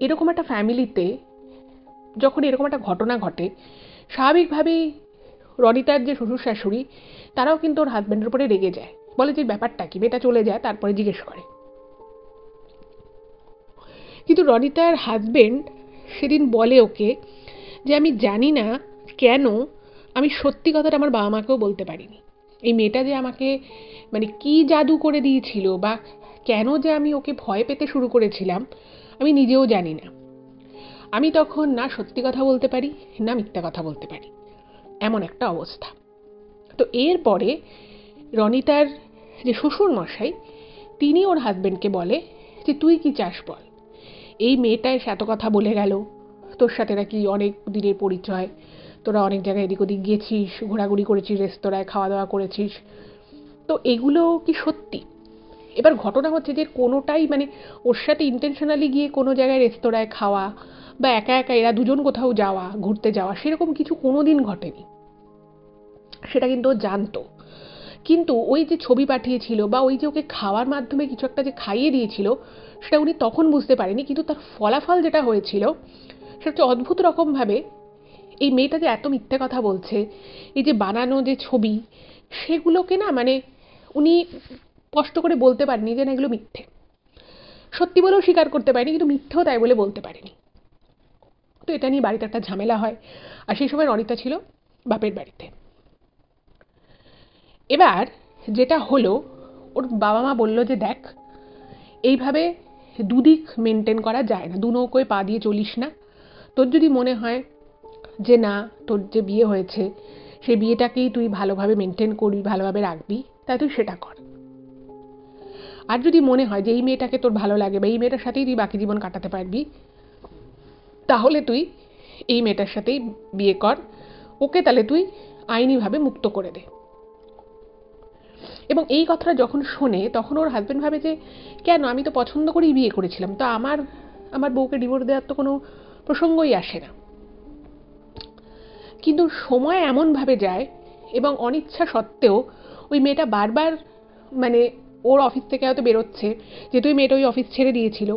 এরকম একটা ফ্যামিলিতে যখন এরকম একটা ঘটনা ঘটে, স্বাভাবিকভাবেই রনিতার যে শ্বশুর শাশুড়ি, তারাও কিন্তু ওর হাজব্যান্ডের উপরে রেগে যায়, বলে যে ব্যাপারটা কি, মেয়েটা চলে যায়, তারপরে জিজ্ঞেস করে। কিন্তু রনিতার হাজবেন্ড সেদিন বলে ওকে যে আমি জানি না কেন আমি সত্যি কথাটা আমার বাবা মাকেও বলতে পারিনি। এই মেয়েটা যে আমাকে মানে কি জাদু করে দিয়েছিল, বা কেন যে আমি ওকে ভয় পেতে শুরু করেছিলাম, আমি নিজেও জানি না। আমি তখন না সত্যি কথা বলতে পারি, না মিথ্যা কথা বলতে পারি, এমন একটা অবস্থা। তো এরপরে রনিতার যে শ্বশুর মশাই, তিনি ওর হাজবেন্ডকে বলে যে তুই কি চাস বল, এই মেয়েটা এসে এত কথা বলে গেল, তোর সাথে নাকি অনেক দিনের পরিচয়, তোরা অনেক জায়গায় এদিক ওদিক গেছিস, ঘোরাঘুরি করেছিস, রেস্তোরাঁয় খাওয়া দাওয়া করেছিস, তো এগুলো কি সত্যি? এবার ঘটনা হচ্ছে যে কোনোটাই মানে ওর সাথে ইন্টেনশনালি গিয়ে কোনো জায়গায় রেস্তোরাঁয় খাওয়া, বা একা একা এরা দুজন কোথাও যাওয়া, ঘুরতে যাওয়া, সেরকম কিছু কোনোদিন ঘটেনি। সেটা কিন্তু ও জানতো, কিন্তু ওই যে ছবি পাঠিয়েছিল, বা ওই যে ওকে খাওয়ার মাধ্যমে কিছু একটা যে খাইয়ে দিয়েছিল, সেটা উনি তখন বুঝতে পারেনি, কিন্তু তার ফলাফল যেটা হয়েছিল সেটা হচ্ছে অদ্ভুত রকমভাবে এই মেয়েটা যে এত মিথ্যে কথা বলছে, এই যে বানানো যে ছবি, সেগুলোকে না মানে উনি স্পষ্ট করে বলতে পারেনি যে না এগুলো মিথ্যে, সত্যি বলেও স্বীকার করতে পারেনি, কিন্তু মিথ্যেও তাই বলে বলতে পারেনি। তো এটা নিয়ে বাড়িতে একটা ঝামেলা হয়, আর সেই সময় রনিতা ছিল বাপের বাড়িতে। এবার যেটা হলো, ওর বাবা মা বলল যে দেখ, এইভাবে দুদিক মেনটেন করা যায় না, দু নৌকোয় পা দিয়ে চলিস না। তোর যদি মনে হয় যে না, তোর যে বিয়ে হয়েছে সেই বিয়েটাকেই তুই ভালোভাবে মেনটেন করবি, ভালোভাবে রাখবি, তাই তুই সেটা কর। আর যদি মনে হয় যে এই মেয়েটাকে তোর ভালো লাগে, বা এই মেয়েটার সাথেই তুই বাকি জীবন কাটাতে পারবি, তাহলে তুই এই মেয়েটার সাথেই বিয়ে কর, ওকে তাহলে তুই আইনিভাবে মুক্ত করে দে। এবং এই কথাটা যখন শোনে, তখন ওর হাজব্যান্ড ভাবে যে কেন, আমি তো পছন্দ করেই বিয়ে করেছিলাম, তো আমার আমার বউকে ডিভোর্স দেওয়ার তো কোনো প্রসঙ্গই আসে না। কিন্তু সময় এমনভাবে যায়, এবং অনিচ্ছা সত্ত্বেও ওই মেয়েটা বারবার মানে ওর অফিস থেকে হয়তো বেরোচ্ছে, যেহেতু ওই মেয়েটা ওই অফিস ছেড়ে দিয়েছিল,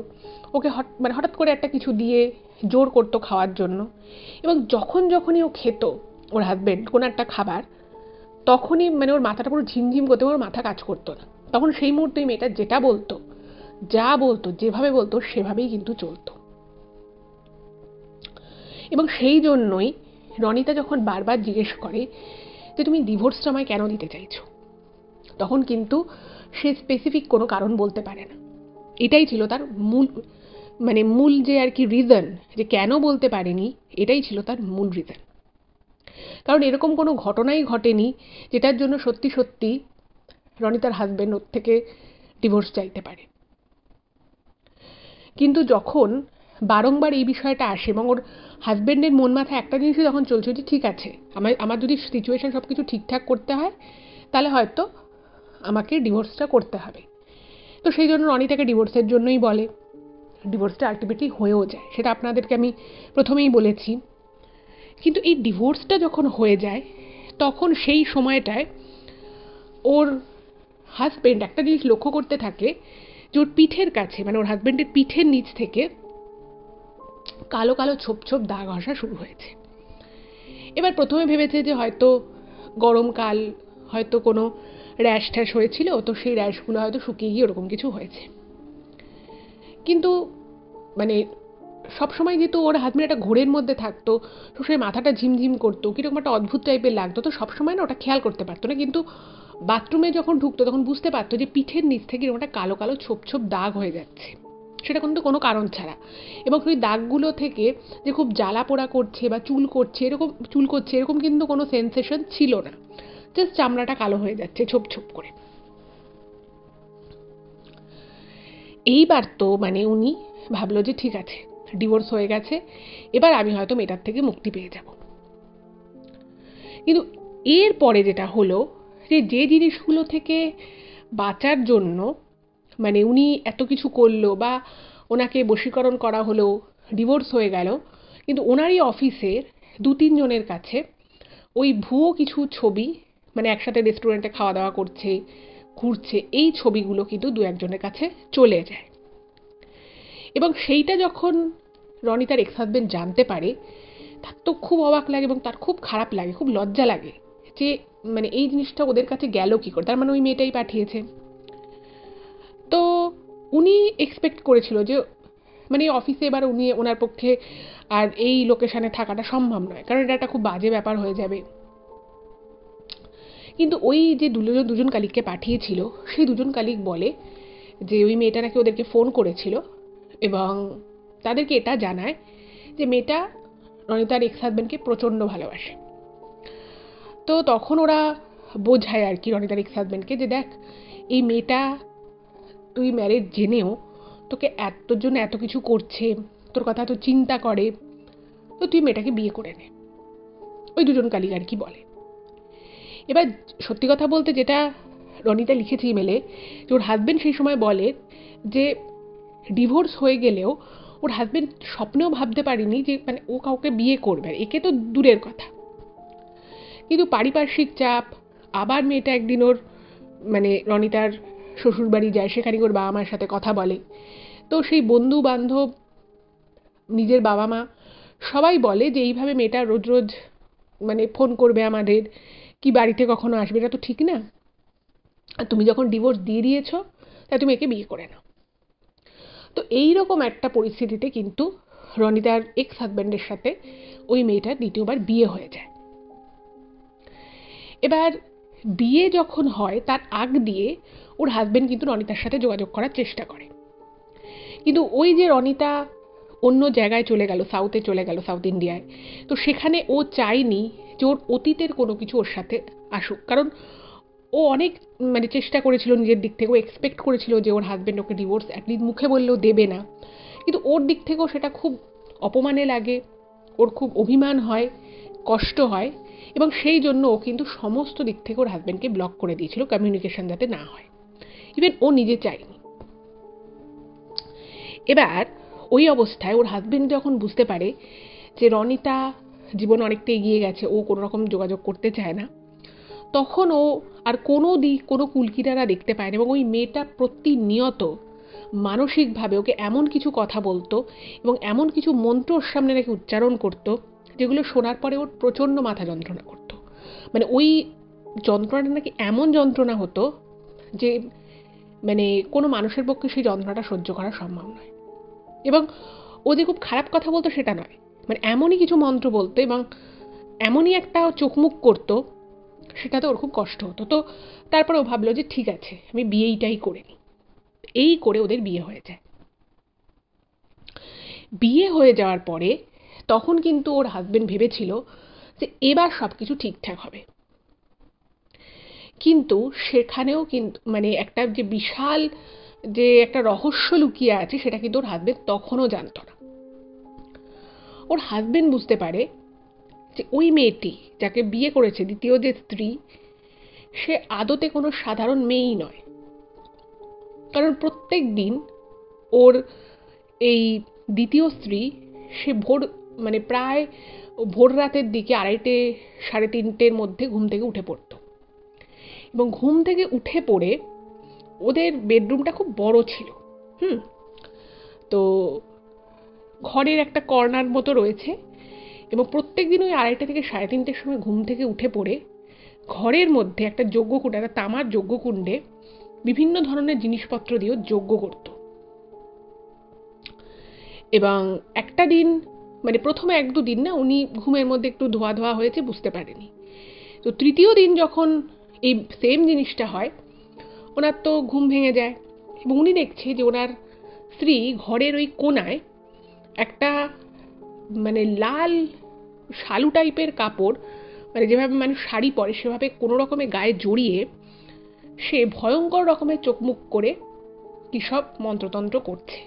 ওকে মানে হঠাৎ করে একটা কিছু দিয়ে জোর করতো খাওয়ার জন্য। এবং যখনই ও খেত, ওর হাজব্যান্ড কোনো একটা খাবার, তখনই মানে ওর মাথাটা পুরো ঝিমঝিম করতে, ওর মাথা কাজ করতো না। তখন সেই মুহূর্তে ওই মেয়েটা যেটা বলতো, যা বলতো, যেভাবে বলতো, সেভাবেই কিন্তু চলতো। এবং সেই জন্যই রনিতা যখন বারবার জিজ্ঞেস করে যে তুমি ডিভোর্সটা আমায় কেন দিতে চাইছো, তখন কিন্তু সে স্পেসিফিক কোনো কারণ বলতে পারে না। এটাই ছিল তার মূল যে আর কি রিজন, যে কেন বলতে পারেনি, এটাই ছিল তার মূল রিজন। কারণ এরকম কোনো ঘটনাই ঘটেনি যেটার জন্য সত্যি সত্যি রনিতার হাজবেন্ড ওর থেকে ডিভোর্স চাইতে পারে। কিন্তু যখন বারংবার এই বিষয়টা আসে এবং ওর হাজব্যান্ডের মন মাথায় একটা জিনিসই তখন চলছে যে ঠিক আছে, আমার যদি সিচুয়েশন সব কিছু ঠিকঠাক করতে হয় তাহলে হয়তো আমাকে ডিভোর্সটা করতে হবে। তো সেই জন্য রনিতাকে ডিভোর্সের জন্যই বলে। ডিভোর্সটা আলটিমেটলি হয়েও যায়, সেটা আপনাদেরকে আমি প্রথমেই বলেছি। কিন্তু এই ডিভোর্সটা যখন হয়ে যায় তখন সেই সময়টায় ওর হাজব্যান্ড একটা জিনিস লক্ষ্য করতে থাকে যে ওর পিঠের কাছে, মানে ওর হাজব্যান্ডের পিঠের নিচ থেকে কালো কালো ছোপ ছোপ দাগ আসা শুরু হয়েছে। এবার প্রথমে ভেবেছে যে হয়তো গরমকাল, হয়তো কোনো র্যাশ ট্যাশ হয়েছিল, তো সেই র্যাশগুলো হয়তো শুকিয়ে গিয়ে ওরকম কিছু হয়েছে। কিন্তু মানে সবসময় যেহেতু ওর হাজব্যান্ড একটা ঘোরের মধ্যে থাকতো, সবসময় মাথাটা ঝিমঝিম করতো, কীরকম একটা অদ্ভুত টাইপের লাগতো, তো সবসময় না ওটা খেয়াল করতে পারতো না। কিন্তু বাথরুমে যখন ঢুকতো তখন বুঝতে পারতো যে পিঠের নিচ থেকে এরকম একটা কালো কালো ছোপ ছোপ দাগ হয়ে যাচ্ছে, সেটা কিন্তু কোনো কারণ ছাড়া। এবং ওই দাগগুলো থেকে যে খুব জ্বালা পোড়া করছে বা চুল করছে এরকম কিন্তু কোনো সেন্সেশন ছিল না, জাস্ট চামড়াটা কালো হয়ে যাচ্ছে ছোপ ছোপ করে। এইবার তো মানে উনি ভাবলো যে ঠিক আছে, ডিভোর্স হয়ে গেছে, এবার আমি হয়তো মেয়েটার থেকে মুক্তি পেয়ে যাব। কিন্তু এর পরে যেটা হলো যে জিনিসগুলো থেকে বাঁচার জন্য মানে উনি এত কিছু করলো বা ওনাকে বশীকরণ করা হলো, ডিভোর্স হয়ে গেল, কিন্তু ওনারই অফিসের 2-3 জনের কাছে ওই ভুয়ো কিছু ছবি, মানে একসাথে রেস্টুরেন্টে খাওয়া দাওয়া করছে, ঘুরছে, এই ছবিগুলো কিন্তু 2-1 জনের কাছে চলে যায়। এবং সেইটা যখন রনিতার এক্স হাজবেন্ড জানতে পারে, তার তো খুব অবাক লাগে এবং তার খুব খারাপ লাগে, খুব লজ্জা লাগে যে মানে এই জিনিসটা ওদের কাছে গেল কি করে, তার মানে ওই মেয়েটাই পাঠিয়েছে। তো উনি এক্সপেক্ট করেছিল যে মানে অফিসে এবার ওনার পক্ষে আর এই লোকেশনে থাকাটা সম্ভব নয়, কারণ এটা একটা খুব বাজে ব্যাপার হয়ে যাবে। কিন্তু ওই যে দুজন কালিককে পাঠিয়েছিল, সেই 2জন কালিক বলে যে ওই মেয়েটা নাকি ওদেরকে ফোন করেছিল এবং তাদেরকে এটা জানায় যে মেয়েটা রনিতার এক্স হাজব্যান্ডকে প্রচণ্ড ভালোবাসে। তো তখন ওরা বোঝায় আর কি রনিতার এক্স হাজব্যান্ডকে যে দেখ, এই মেয়েটা তুই ম্যারেজ জেনেও তোকে তোর জন্য এত কিছু করছে, তোর কথা এত চিন্তা করে, তো তুই মেয়েটাকে বিয়ে করে নে। ওই 2জন কালিক আর কি বলে। এবার সত্যি কথা বলতে যেটা রনিতা লিখেছে ইমেলে, যে ওর হাজব্যান্ড সেই সময় বলে যে ডিভোর্স হয়ে গেলেও ওর হাজব্যান্ড স্বপ্নেও ভাবতে পারেনি যে মানে ও কাউকে বিয়ে করবে, একে তো দূরের কথা। কিন্তু পারিপার্শ্বিক চাপ, আবার মেয়েটা একদিন ওর মানে রনিতার শ্বশুরবাড়ি যায়, সেখানে ওর বাবা মার সাথে কথা বলে, তো সেই বন্ধু বান্ধব, নিজের বাবা মা সবাই বলে যে এইভাবে মেয়েটা রোজ রোজ মানে ফোন করবে আমাদের, কি বাড়িতে কখনো আসবে, এটা তো ঠিক না, আর তুমি যখন ডিভোর্স দিয়ে দিয়েছো তাই তুমি একে বিয়ে করে নাও। তো এইরকম একটা পরিস্থিতিতে কিন্তু রনিতার এক্স হাজব্যান্ডের সাথে ওই মেয়েটার দ্বিতীয়বার বিয়ে হয়ে যায়। এবার বিয়ে যখন হয় তার আগ দিয়ে ওর হাজব্যান্ড কিন্তু রনিতার সাথে যোগাযোগ করার চেষ্টা করে, কিন্তু ওই যে রনিতা অন্য জায়গায় চলে গেল, সাউথে চলে গেল, সাউথ ইন্ডিয়ায়, তো সেখানে ও চায়নি যে ওর অতীতের কোনো কিছু ওর সাথে আসুক, কারণ ও অনেক মানে চেষ্টা করেছিল নিজের দিক থেকে, ও এক্সপেক্ট করেছিল যে ওর হাজব্যান্ড ওকে ডিভোর্স অ্যাটলিস্ট মুখে বললেও দেবে না, কিন্তু ওর দিক থেকেও সেটা খুব অপমানে লাগে, ওর খুব অভিমান হয়, কষ্ট হয়, এবং সেই জন্য ও কিন্তু সমস্ত দিক থেকে ওর হাজব্যান্ডকে ব্লক করে দিয়েছিল, কমিউনিকেশন যাতে না হয়, ইভেন ও নিজে চায়নি। এবার ওই অবস্থায় ওর হাজব্যান্ড যখন বুঝতে পারে যে রনিতা জীবনে অনেকটা এগিয়ে গেছে, ও কোনো রকম যোগাযোগ করতে চায় না, তখন ও আর কোনো কুলকিনারা দেখতে পায় না, এবং ওই মেয়েটা প্রতিনিয়ত মানসিকভাবে ওকে এমন কিছু কথা বলতো এবং এমন কিছু মন্ত্র ওর সামনে নাকি উচ্চারণ করতো যেগুলো শোনার পরে ওর প্রচণ্ড মাথা যন্ত্রণা করতো। মানে ওই যন্ত্রণাটা নাকি এমন যন্ত্রণা হতো যে মানে কোনো মানুষের পক্ষে সেই যন্ত্রণাটা সহ্য করা সম্ভব নয়। এবং ও যে খুব খারাপ কথা বলতো সেটা নয়, মানে এমনই কিছু মন্ত্র বলতো এবং এমনই একটা চোখমুখ করতো, সেটাতে ওর খুব কষ্ট হতো। তো তারপরে ও ভাবলো যে ঠিক আছে, আমি বিয়েটাই করে নিই। এই করে ওদের বিয়ে হয়ে যায়। বিয়ে হয়ে যাওয়ার পরে তখন কিন্তু ওর হাজব্যান্ড ভেবেছিল যে এবার সব কিছু ঠিকঠাক হবে, কিন্তু সেখানেও কিন্তু মানে একটা যে বিশাল যে একটা রহস্য লুকিয়ে আছে সেটা কিন্তু ওর হাজব্যান্ড তখনও জানতো না। ওর হাজবেন্ড বুঝতে পারে যে ওই মেয়েটি যাকে বিয়ে করেছে, দ্বিতীয় যে স্ত্রী, সে আদতে কোনো সাধারণ মেয়েই নয়। কারণ প্রত্যেক দিন ওর এই দ্বিতীয় স্ত্রী, সে প্রায় ভোর রাতের দিকে 2:30 3:30-র মধ্যে ঘুম থেকে উঠে পড়ত, এবং ঘুম থেকে উঠে পড়ে ওদের বেডরুমটা খুব বড় ছিল। তো ঘরের একটা কর্নার মতো রয়েছে, এবং প্রত্যেক দিন ওই 2:30 থেকে 3:30-র সময় ঘুম থেকে উঠে পড়ে ঘরের মধ্যে একটা যজ্ঞকুণ্ড, একটা তামার যজ্ঞকুণ্ডে বিভিন্ন ধরনের জিনিসপত্র দিয়েও যজ্ঞ করত। এবং একটা দিন, প্রথমে 1-2 দিন না, উনি ঘুমের মধ্যে একটু ধোয়া ধোয়া হয়েছে, বুঝতে পারেনি। তো তৃতীয় দিন যখন এই সেম জিনিসটা হয়, ওনার তো ঘুম ভেঙে যায়, এবং উনি দেখছে যে ওনার স্ত্রী ঘরের ওই কোনায় একটা লাল শালু টাইপের কাপড়, যেভাবে মানুষ শাড়ি পরে সেভাবে কোনো রকমে গায়ে জড়িয়ে সে ভয়ঙ্কর রকমের চোখ মুখ করে কি সব মন্ত্রতন্ত্র করছে।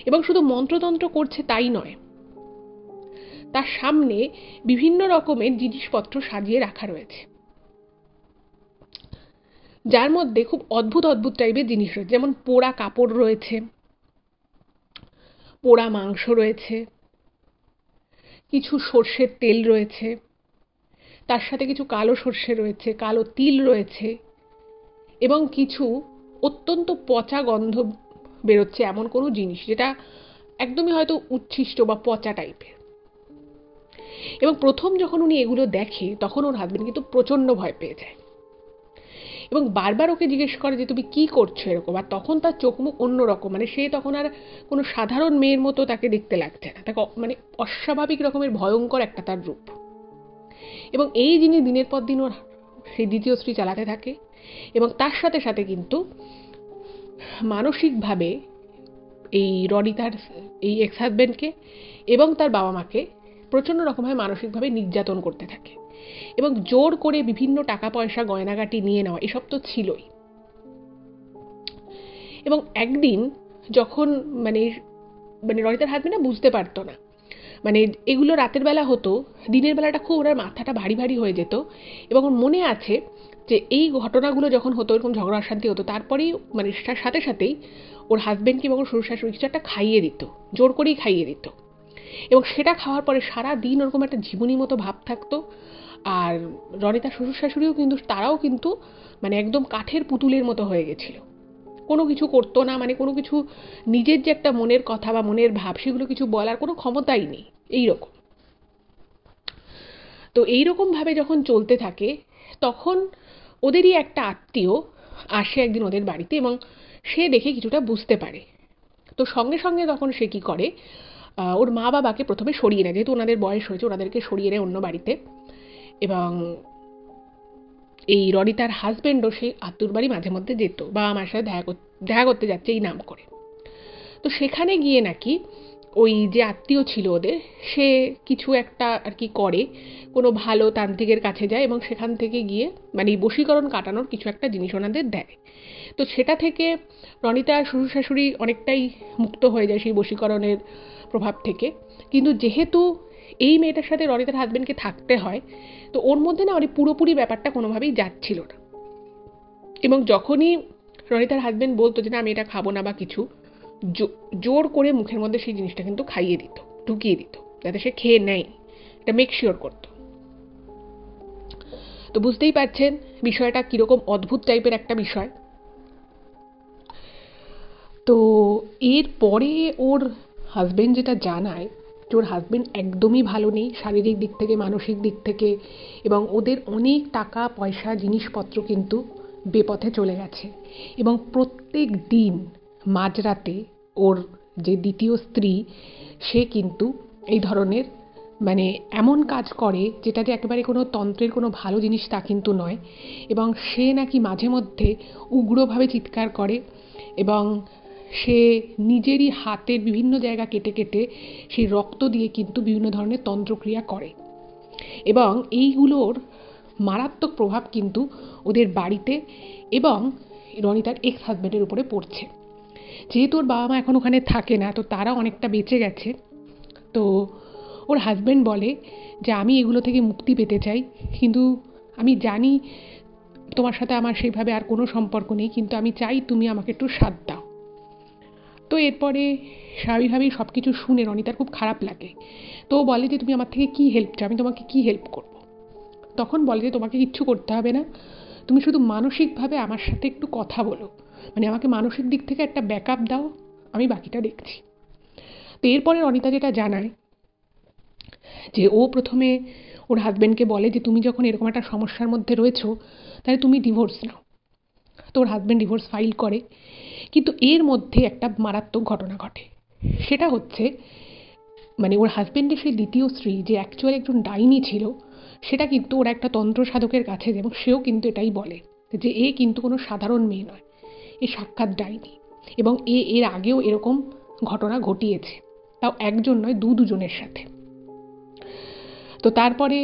এবং শুধু মন্ত্রতন্ত্র করছে তাই নয়, তার সামনে বিভিন্ন রকমের জিনিসপত্র সাজিয়ে রাখা রয়েছে, যার মধ্যে খুব অদ্ভুত অদ্ভুত টাইপের জিনিস রয়েছে। যেমন পোড়া কাপড় রয়েছে, পোড়া মাংস রয়েছে, কিছু সর্ষের তেল রয়েছে, তার সাথে কিছু কালো সর্ষে রয়েছে, কালো তিল রয়েছে, এবং কিছু অত্যন্ত পচা গন্ধ বেরোচ্ছে এমন কোনো জিনিস যেটা একদমই হয়তো উচ্ছিষ্ট বা পচা টাইপের। এবং প্রথম যখন উনি এগুলো দেখে, তখন ওর হাজবেন্ড কিন্তু প্রচণ্ড ভয় পেয়ে যায়, এবং বারবার ওকে জিজ্ঞেস করে যে তুমি কি করছো এরকম। আর তখন তার চোখ মুখ অন্যরকম, সে তখন আর কোনো সাধারণ মেয়ের মতো তাকে দেখতে লাগছে না, তাকে অস্বাভাবিক রকমের ভয়ঙ্কর একটা তার রূপ। এবং এই জিনিস দিনের পর দিন ওর সেই দ্বিতীয় স্ত্রী চালাতে থাকে, এবং তার সাথে সাথে কিন্তু মানসিকভাবে এই রনিতার এই এক্স হাজবেন্ডকে এবং তার বাবা মাকে প্রচণ্ড রকমভাবে মানসিকভাবে নির্যাতন করতে থাকে, এবং জোর করে বিভিন্ন টাকা পয়সা গয়নাগাটি নিয়ে নেওয়া, এসব তো ছিলই। এবং একদিন যখন রনিতার হাজবেন্ড বুঝতে পারতো না, এগুলো রাতের বেলা হতো, দিনের বেলাটা খুব ওনার মাথাটা ভারী ভারী হয়ে যেত। এবং ওর মনে আছে যে এই ঘটনাগুলো যখন হতো, এরকম ঝগড়া অশান্তি হতো, তারপরেই তার সাথে সাথেই ওর হাজবেন্ডকে এবং শ্বশুর শাশুড়ি কিছু একটা খাইয়ে দিত, জোর করেই খাইয়ে দিত, এবং সেটা খাওয়ার পরে সারা দিন ওরকম একটা জীবনী মতো ভাব থাকতো। আর রনিতার শ্বশুর শাশুড়িও কিন্তু, তারাও কিন্তু একদম কাঠের পুতুলের মতো হয়ে গেছিল, কোনো কিছু করতো না, কোনো কিছু নিজের যে একটা মনের কথা বা মনের ভাব, সেগুলো কিছু বলার কোনো ক্ষমতাই নেই, এইরকম। তো এইরকমভাবে যখন চলতে থাকে, তখন ওদেরই একটা আত্মীয় আসে একদিন ওদের বাড়িতে, এবং সে দেখে কিছুটা বুঝতে পারে। তো সঙ্গে সঙ্গে তখন সে কি করে, ওর মা বাবাকে প্রথমে সরিয়ে নেয়, যেহেতু ওনাদের বয়স হয়েছে, ওনাদেরকে সরিয়ে নেয় অন্য বাড়িতে। এবং এই রনিতার হাজবেন্ডও সেই আত্মীয়র বাড়ি মাঝে মধ্যে যেত, বাবা মার সাথে দেখা করতে যাচ্ছে এই নাম করে। তো সেখানে গিয়ে নাকি ওই যে আত্মীয় ছিল ওদের, সে কিছু একটা আর কি করে, কোনো ভালো তান্ত্রিকের কাছে যায়, এবং সেখান থেকে গিয়ে এই বশীকরণ কাটানোর কিছু একটা জিনিস ওনাদের দেয়। তো সেটা থেকে রনিতা শ্বশুর শাশুড়ি অনেকটাই মুক্ত হয়ে যায় সেই বশীকরণের প্রভাব থেকে। কিন্তু যেহেতু এই মেয়েটার সাথে রনিতার হাজবেন্ডকে থাকতে হয়, তো ওর মধ্যে না পুরোপুরি ব্যাপারটা কোনোভাবেই যাচ্ছিল না। এবং যখনই রনিতার হাজবেন্ড বলতো যে না আমি এটা খাবো না বা কিছু, জোর করে মুখের মধ্যে সেই জিনিসটা কিন্তু খাইয়ে দিত, ঢুকিয়ে দিত, যাতে সে খেয়ে নেয়, এটা মেক শিওর করতো। তো বুঝতেই পারছেন বিষয়টা কিরকম অদ্ভুত টাইপের একটা বিষয়। তো এরপরে ওর হাজবেন্ড যেটা জানায়, যে ওর হাজবেন্ড একদমই ভালো নেই শারীরিক দিক থেকে, মানসিক দিক থেকে, এবং ওদের অনেক টাকা পয়সা জিনিসপত্র কিন্তু বেপথে চলে গেছে। এবং প্রত্যেক দিন মাঝরাতে ওর যে দ্বিতীয় স্ত্রী, সে কিন্তু এই ধরনের এমন কাজ করে যেটা যে একেবারে কোনো তন্ত্রের কোনো ভালো জিনিস তা কিন্তু নয়। এবং সে নাকি মাঝে মধ্যে উগ্রভাবে চিৎকার করে, এবং সে নিজেরই হাতের বিভিন্ন জায়গা কেটে কেটে সেই রক্ত দিয়ে কিন্তু বিভিন্ন ধরনের তন্ত্রক্রিয়া করে। এবং এইগুলোর মারাত্মক প্রভাব কিন্তু ওদের বাড়িতে এবং রনিতার এক্স হাজবেন্ডের উপরে পড়ছে। যেহেতু ওর বাবা মা এখন ওখানে থাকে না, তো তারা অনেকটা বেঁচে গেছে। তো ওর হাজব্যান্ড বলে যে আমি এগুলো থেকে মুক্তি পেতে চাই, কিন্তু আমি জানি তোমার সাথে আমার সেইভাবে আর কোনো সম্পর্ক নেই, কিন্তু আমি চাই তুমি আমাকে একটু সাথ দাও। তো এরপরে স্বাভাবিকভাবেই সব কিছু শুনে রনিতার খুব খারাপ লাগে। তো ও বলে যে তুমি আমার থেকে কী হেল্প চাও, আমি তোমাকে কী হেল্প করব। তখন বলে যে তোমাকে কিচ্ছু করতে হবে না, তুমি শুধু মানসিকভাবে আমার সাথে একটু কথা বলো, মানে আমাকে মানসিক দিক থেকে একটা ব্যাকআপ দাও, আমি বাকিটা দেখছি। তো এরপরে রনিতা যেটা জানায় যে ও প্রথমে ওর হাজব্যান্ডকে বলে যে তুমি যখন এরকম একটা সমস্যার মধ্যে রয়েছো তাহলে তুমি ডিভোর্স নাও। তো ওর হাজব্যান্ড ডিভোর্স ফাইল করে, কিন্তু এর মধ্যে একটা মারাত্মক ঘটনা ঘটে। সেটা হচ্ছে মানে ওর হাজব্যান্ডের সেই দ্বিতীয় স্ত্রী যে অ্যাকচুয়ালি একজন ডাইনি ছিল, সেটা কিন্তু ওরা একটা তন্ত্র সাধকের কাছে, এবং সেও কিন্তু এটাই বলে যে এ কিন্তু কোনো সাধারণ মেয়ে নয়, এ সাক্ষাৎ ডাইনি, এবং এর আগেও এরকম ঘটনা ঘটিয়েছে, তাও একজন নয় দুজনের সাথে। তো তারপরে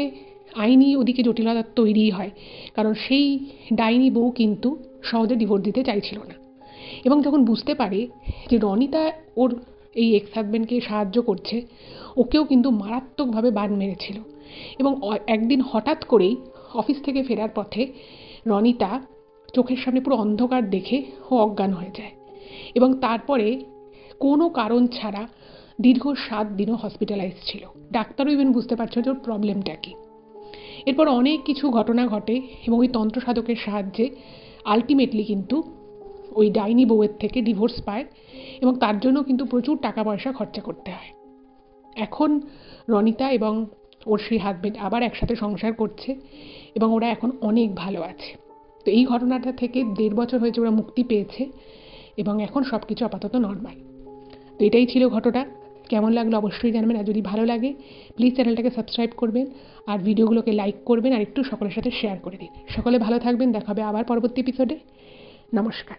আইনি ওদিকে জটিলতা তৈরি হয়, কারণ সেই ডাইনি বউ কিন্তু সহজে ডিভোর্স দিতে চাইছিল না, এবং যখন বুঝতে পারে যে রনিতা ওর এই এক্স হাজব্যান্ডকে সাহায্য করছে, ওকেও কিন্তু মারাত্মকভাবে বান মেরেছিল। এবং একদিন হঠাৎ করেই অফিস থেকে ফেরার পথে রনিতা চোখের সামনে পুরো অন্ধকার দেখে ও অজ্ঞান হয়ে যায়, এবং তারপরে কোনো কারণ ছাড়া দীর্ঘ 7 দিনও হসপিটালাইজ ছিল। ডাক্তারও ইভেন বুঝতে পারছে যে ওর প্রবলেমটা কী। এরপর অনেক কিছু ঘটনা ঘটে, এবং ওই তন্ত্র সাধকের সাহায্যে আলটিমেটলি কিন্তু ওই ডাইনি বউয়ের থেকে ডিভোর্স পায়, এবং তার জন্য কিন্তু প্রচুর টাকা পয়সা খরচা করতে হয়। এখন রনিতা এবং ওর সেই হাজব্যান্ড আবার একসাথে সংসার করছে, এবং ওরা এখন অনেক ভালো আছে। তো এই ঘটনাটা থেকে 1.5 বছর হয়েছে ওরা মুক্তি পেয়েছে, এবং এখন সব কিছু আপাতত নর্মাল। তো এটাই ছিল ঘটনা। কেমন লাগলো অবশ্যই জানবেন, আর যদি ভালো লাগে প্লিজ চ্যানেলটাকে সাবস্ক্রাইব করবেন, আর ভিডিওগুলোকে লাইক করবেন, আর একটু সকলের সাথে শেয়ার করে দিন। সকলে ভালো থাকবেন, দেখা হবে আবার পরবর্তী এপিসোডে। নমস্কার।